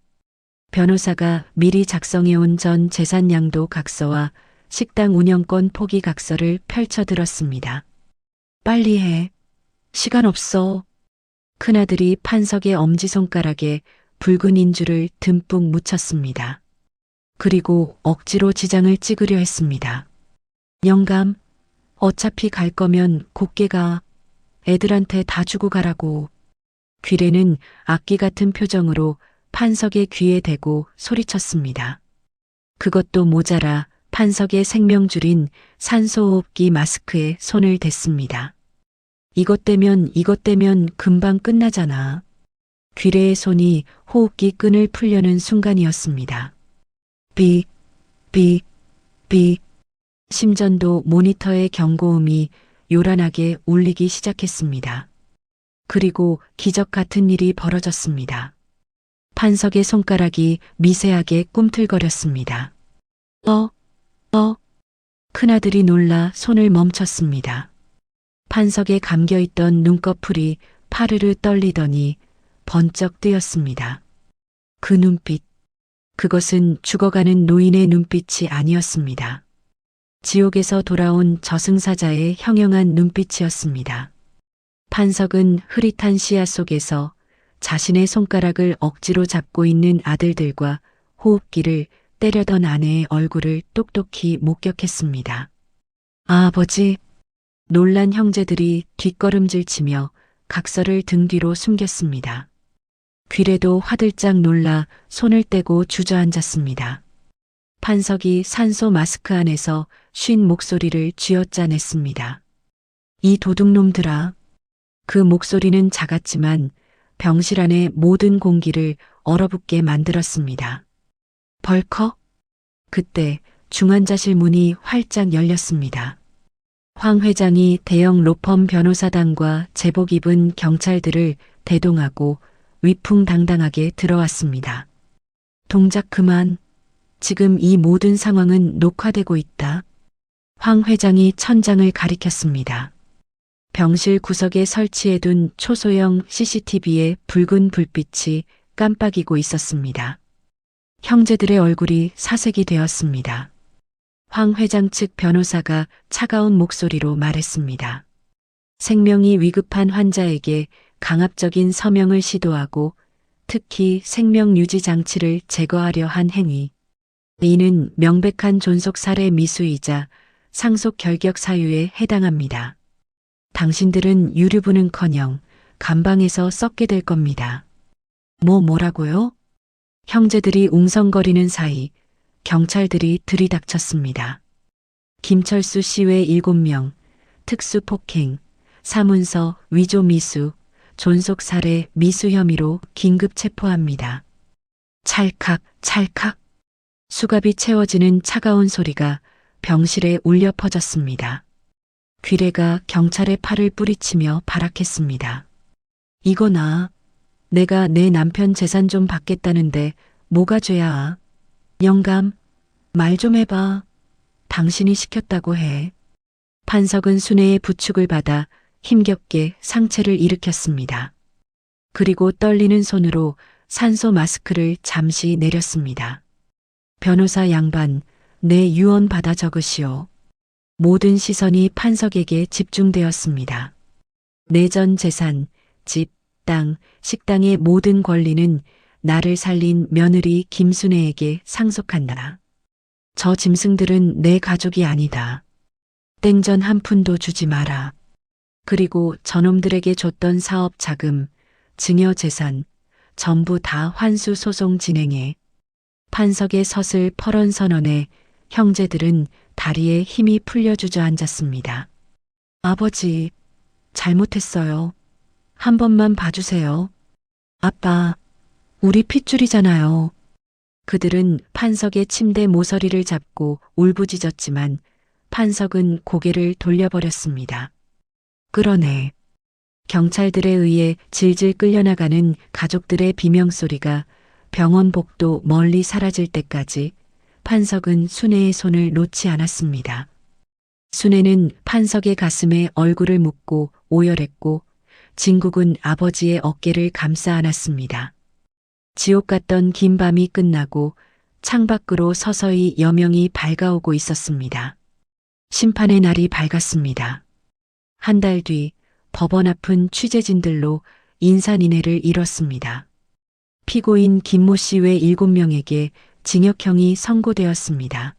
변호사가 미리 작성해온 전 재산양도 각서와 식당 운영권 포기 각서를 펼쳐들었습니다. 빨리 해. 시간 없어. 큰아들이 판석의 엄지손가락에 붉은 인주를 듬뿍 묻혔습니다. 그리고 억지로 지장을 찍으려 했습니다. 영감, 어차피 갈 거면 곱게 가. 애들한테 다 주고 가라고. 귀래는 악기 같은 표정으로 판석의 귀에 대고 소리쳤습니다. 그것도 모자라 판석의 생명줄인 산소호흡기 마스크에 손을 댔습니다. 이것 떼면 금방 끝나잖아. 귀래의 손이 호흡기 끈을 풀려는 순간이었습니다. 비. 심전도 모니터의 경고음이 요란하게 울리기 시작했습니다. 그리고 기적 같은 일이 벌어졌습니다. 판석의 손가락이 미세하게 꿈틀거렸습니다. 큰아들이 놀라 손을 멈췄습니다. 판석에 감겨있던 눈꺼풀이 파르르 떨리더니 번쩍 뜨였습니다. 그 눈빛, 그것은 죽어가는 노인의 눈빛이 아니었습니다. 지옥에서 돌아온 저승사자의 형형한 눈빛이었습니다. 판석은 흐릿한 시야 속에서 자신의 손가락을 억지로 잡고 있는 아들들과 호흡기를 때려던 아내의 얼굴을 똑똑히 목격했습니다. 아버지, 놀란 형제들이 뒷걸음질치며 각서를 등 뒤로 숨겼습니다. 귀래도 화들짝 놀라 손을 떼고 주저앉았습니다. 판석이 산소 마스크 안에서 쉰 목소리를 쥐어짜냈습니다. 이 도둑놈들아. 그 목소리는 작았지만 병실 안의 모든 공기를 얼어붙게 만들었습니다. 벌컥? 그때 중환자실 문이 활짝 열렸습니다. 황 회장이 대형 로펌 변호사단과 제복 입은 경찰들을 대동하고 위풍당당하게 들어왔습니다. 동작 그만. 지금 이 모든 상황은 녹화되고 있다. 황 회장이 천장을 가리켰습니다. 병실 구석에 설치해둔 초소형 CCTV에 붉은 불빛이 깜빡이고 있었습니다. 형제들의 얼굴이 사색이 되었습니다. 황 회장 측 변호사가 차가운 목소리로 말했습니다. 생명이 위급한 환자에게 강압적인 서명을 시도하고 특히 생명 유지 장치를 제거하려 한 행위. 이는 명백한 존속 살해 미수이자 상속 결격 사유에 해당합니다. 당신들은 유류부는커녕 감방에서 썩게 될 겁니다. 뭐라고요? 형제들이 웅성거리는 사이 경찰들이 들이닥쳤습니다. 김철수 씨 외 7명, 특수폭행, 사문서 위조 미수, 존속 살해 미수 혐의로 긴급 체포합니다. 찰칵. 수갑이 채워지는 차가운 소리가 병실에 울려 퍼졌습니다. 귀래가 경찰의 팔을 뿌리치며 발악했습니다. 이거나. 내가 내 남편 재산 좀 받겠다는데 뭐가 죄야. 영감, 말 좀 해봐. 당신이 시켰다고 해. 판석은 순애의 부축을 받아 힘겹게 상체를 일으켰습니다. 그리고 떨리는 손으로 산소 마스크를 잠시 내렸습니다. 변호사 양반, 내 유언 받아 적으시오. 모든 시선이 판석에게 집중되었습니다. 내 전 재산, 집, 땅, 식당의 모든 권리는 나를 살린 며느리 김순애에게 상속한다. 저 짐승들은 내 가족이 아니다. 땡전 한 푼도 주지 마라. 그리고 저놈들에게 줬던 사업 자금, 증여 재산, 전부 다 환수 소송 진행해 판석의 서슬 퍼런 선언에 형제들은 다리에 힘이 풀려 주저앉았습니다. 아버지, 잘못했어요. 한 번만 봐주세요. 아빠, 우리 핏줄이잖아요. 그들은 판석의 침대 모서리를 잡고 울부짖었지만 판석은 고개를 돌려버렸습니다. 끌어내. 경찰들에 의해 질질 끌려나가는 가족들의 비명소리가 병원 복도 멀리 사라질 때까지 판석은 순애의 손을 놓지 않았습니다. 순애는 판석의 가슴에 얼굴을 묻고 오열했고 진국은 아버지의 어깨를 감싸 안았습니다. 지옥 같던 긴 밤이 끝나고 창밖으로 서서히 여명이 밝아오고 있었습니다. 심판의 날이 밝았습니다. 한 달 뒤 법원 앞은 취재진들로 인산인해를 이뤘습니다. 피고인 김모 씨 외 7명에게 징역형이 선고되었습니다.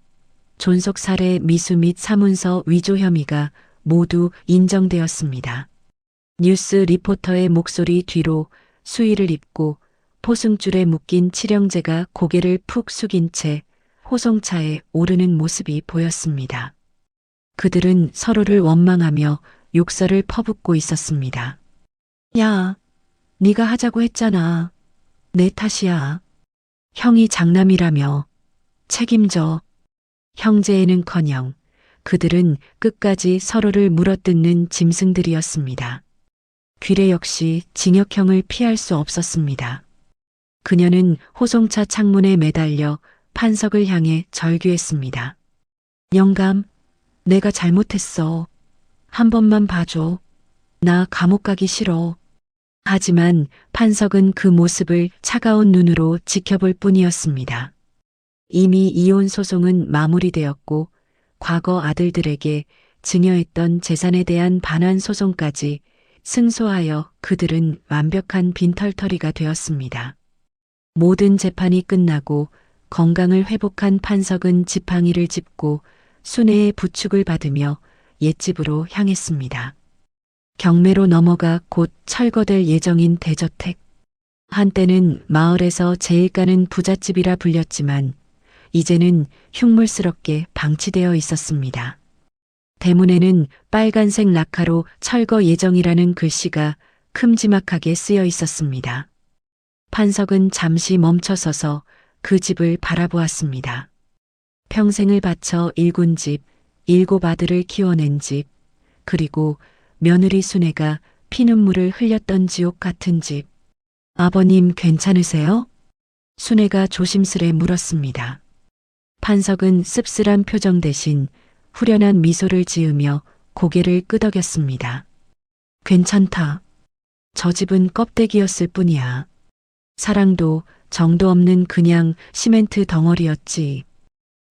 존속살해 미수 및 사문서 위조 혐의가 모두 인정되었습니다. 뉴스 리포터의 목소리 뒤로 수의를 입고 포승줄에 묶인 칠형제가 고개를 푹 숙인 채 호송차에 오르는 모습이 보였습니다. 그들은 서로를 원망하며 욕설을 퍼붓고 있었습니다. 야, 네가 하자고 했잖아. 내 탓이야. 형이 장남이라며. 책임져. 형제에는커녕 그들은 끝까지 서로를 물어뜯는 짐승들이었습니다. 귀래 역시 징역형을 피할 수 없었습니다. 그녀는 호송차 창문에 매달려 판석을 향해 절규했습니다. 영감, 내가 잘못했어. 한 번만 봐줘. 나 감옥 가기 싫어. 하지만 판석은 그 모습을 차가운 눈으로 지켜볼 뿐이었습니다. 이미 이혼 소송은 마무리되었고 과거 아들들에게 증여했던 재산에 대한 반환 소송까지 승소하여 그들은 완벽한 빈털터리가 되었습니다. 모든 재판이 끝나고 건강을 회복한 판석은 지팡이를 짚고 순애의 부축을 받으며 옛집으로 향했습니다. 경매로 넘어가 곧 철거될 예정인 대저택. 한때는 마을에서 제일 가는 부잣집이라 불렸지만 이제는 흉물스럽게 방치되어 있었습니다. 대문에는 빨간색 낙하로 철거 예정이라는 글씨가 큼지막하게 쓰여 있었습니다. 판석은 잠시 멈춰서서 그 집을 바라보았습니다. 평생을 바쳐 일군 집, 7 아들을 키워낸 집, 그리고 며느리 순애가 피눈물을 흘렸던 지옥 같은 집. 아버님 괜찮으세요? 순애가 조심스레 물었습니다. 판석은 씁쓸한 표정 대신 후련한 미소를 지으며 고개를 끄덕였습니다. 괜찮다. 저 집은 껍데기였을 뿐이야. 사랑도 정도 없는 그냥 시멘트 덩어리였지.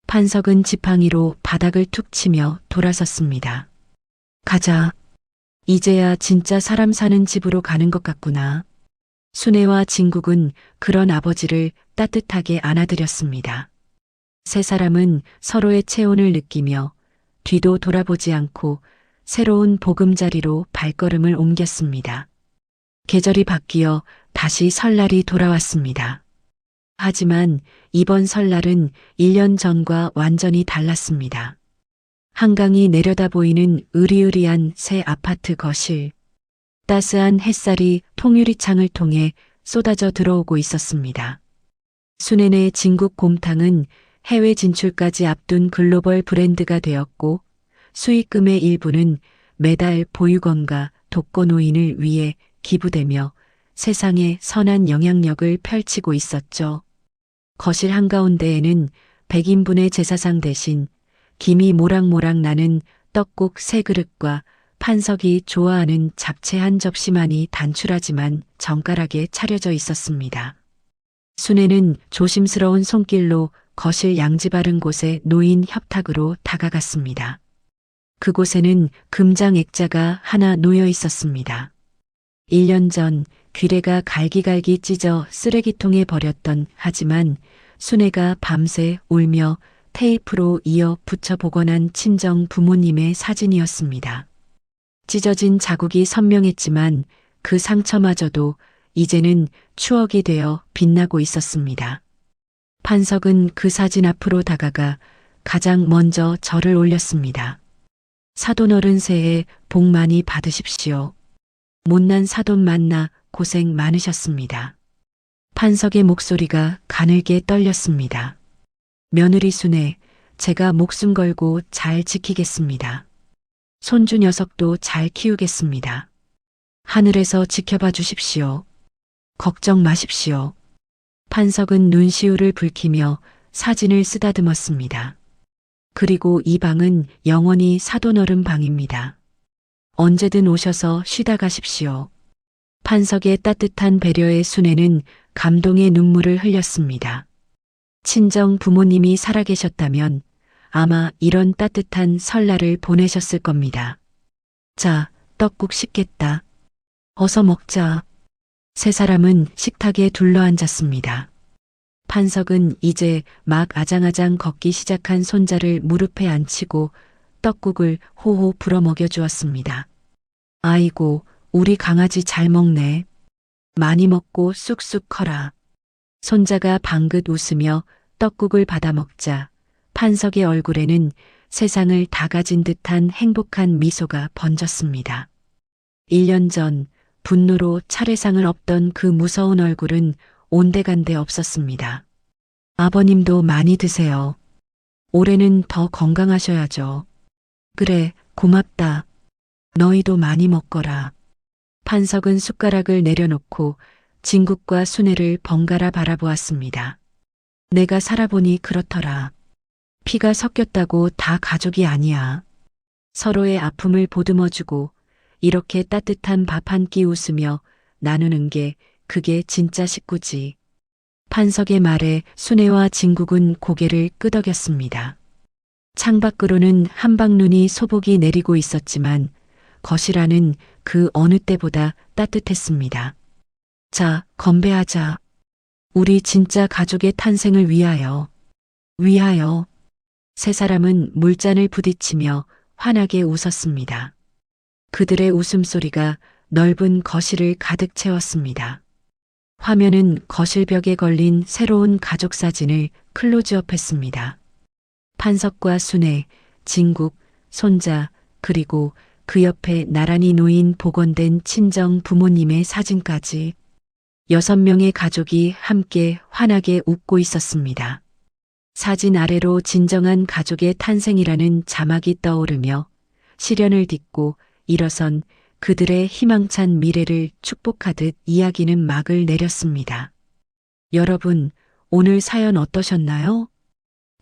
판석은 지팡이로 바닥을 툭 치며 돌아섰습니다. 가자. 이제야 진짜 사람 사는 집으로 가는 것 같구나. 순애와 진국은 그런 아버지를 따뜻하게 안아드렸습니다. 세 사람은 서로의 체온을 느끼며 뒤도 돌아보지 않고 새로운 보금자리로 발걸음을 옮겼습니다. 계절이 바뀌어 다시 설날이 돌아왔습니다. 하지만 이번 설날은 1년 전과 완전히 달랐습니다. 한강이 내려다 보이는 으리으리한 새 아파트 거실. 따스한 햇살이 통유리창을 통해 쏟아져 들어오고 있었습니다. 순애네 진국 곰탕은 해외 진출까지 앞둔 글로벌 브랜드가 되었고 수익금의 일부는 매달 보육원과 독거노인을 위해 기부되며 세상에 선한 영향력을 펼치고 있었죠. 거실 한가운데에는 100인분의 제사상 대신 김이 모락모락 나는 떡국 3그릇과 판석이 좋아하는 잡채 한 접시만이 단출하지만 정갈하게 차려져 있었습니다. 순애는 조심스러운 손길로 거실 양지 바른 곳에 놓인 협탁으로 다가갔습니다. 그곳에는 금장 액자가 하나 놓여 있었습니다. 1년 전 귀래가 갈기갈기 찢어 쓰레기통에 버렸던 하지만 순애가 밤새 울며 테이프로 이어 붙여 복원한 친정 부모님의 사진이었습니다. 찢어진 자국이 선명했지만 그 상처마저도 이제는 추억이 되어 빛나고 있었습니다. 판석은 그 사진 앞으로 다가가 가장 먼저 절을 올렸습니다. 사돈어른 새해 복 많이 받으십시오. 못난 사돈 만나 고생 많으셨습니다. 판석의 목소리가 가늘게 떨렸습니다. 며느리 순애, 제가 목숨 걸고 잘 지키겠습니다. 손주 녀석도 잘 키우겠습니다. 하늘에서 지켜봐 주십시오. 걱정 마십시오. 판석은 눈시울을 붉히며 사진을 쓰다듬었습니다. 그리고 이 방은 영원히 사돈어른 방입니다. 언제든 오셔서 쉬다 가십시오. 판석의 따뜻한 배려에 순애는 감동의 눈물을 흘렸습니다. 친정 부모님이 살아계셨다면 아마 이런 따뜻한 설날을 보내셨을 겁니다. 자, 떡국 식겠다. 어서 먹자. 세 사람은 식탁에 둘러앉았습니다. 판석은 이제 막 아장아장 걷기 시작한 손자를 무릎에 앉히고 떡국을 호호 불어 먹여주었습니다. 아이고, 우리 강아지 잘 먹네. 많이 먹고 쑥쑥 커라. 손자가 방긋 웃으며 떡국을 받아 먹자 판석의 얼굴에는 세상을 다 가진 듯한 행복한 미소가 번졌습니다. 1년 전 분노로 차례상을 엎던 그 무서운 얼굴은 온데간데 없었습니다. 아버님도 많이 드세요. 올해는 더 건강하셔야죠. 그래, 고맙다. 너희도 많이 먹거라. 판석은 숟가락을 내려놓고 진국과 순애를 번갈아 바라보았습니다. 내가 살아보니 그렇더라. 피가 섞였다고 다 가족이 아니야. 서로의 아픔을 보듬어주고 이렇게 따뜻한 밥 한 끼 웃으며 나누는 게 그게 진짜 식구지. 판석의 말에 순애와 진국은 고개를 끄덕였습니다. 창밖으로는 한방눈이 소복이 내리고 있었지만 거실 안은 그 어느 때보다 따뜻했습니다. 자, 건배하자. 우리 진짜 가족의 탄생을 위하여. 위하여. 세 사람은 물잔을 부딪히며 환하게 웃었습니다. 그들의 웃음소리가 넓은 거실을 가득 채웠습니다. 화면은 거실벽에 걸린 새로운 가족 사진을 클로즈업했습니다. 판석과 순애, 진국, 손자, 그리고 그 옆에 나란히 놓인 복원된 친정 부모님의 사진까지 6명의 가족이 함께 환하게 웃고 있었습니다. 사진 아래로 진정한 가족의 탄생이라는 자막이 떠오르며 시련을 딛고 일어선 그들의 희망찬 미래를 축복하듯 이야기는 막을 내렸습니다. 여러분, 오늘 사연 어떠셨나요?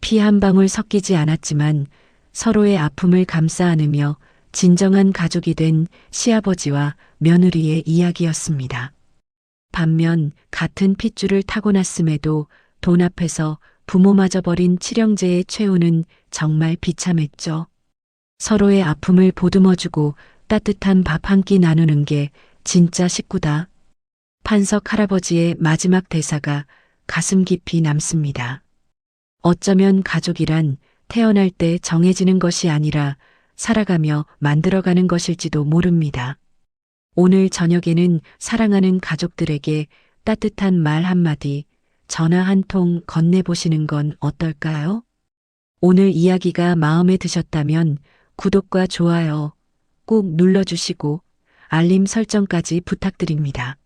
피 한 방울 섞이지 않았지만 서로의 아픔을 감싸 안으며 진정한 가족이 된 시아버지와 며느리의 이야기였습니다. 반면 같은 핏줄을 타고났음에도 돈 앞에서 부모마저 버린 칠형제의 최후는 정말 비참했죠. 서로의 아픔을 보듬어주고 따뜻한 밥 한 끼 나누는 게 진짜 식구다. 판석 할아버지의 마지막 대사가 가슴 깊이 남습니다. 어쩌면 가족이란 태어날 때 정해지는 것이 아니라 살아가며 만들어가는 것일지도 모릅니다. 오늘 저녁에는 사랑하는 가족들에게 따뜻한 말 한마디, 전화 한 통 건네보시는 건 어떨까요? 오늘 이야기가 마음에 드셨다면 구독과 좋아요 꼭 눌러주시고 알림 설정까지 부탁드립니다.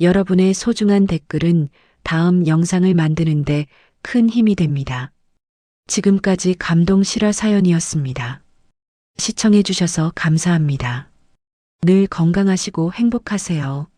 여러분의 소중한 댓글은 다음 영상을 만드는데 큰 힘이 됩니다. 지금까지 감동 실화 사연이었습니다. 시청해주셔서 감사합니다. 늘 건강하시고 행복하세요.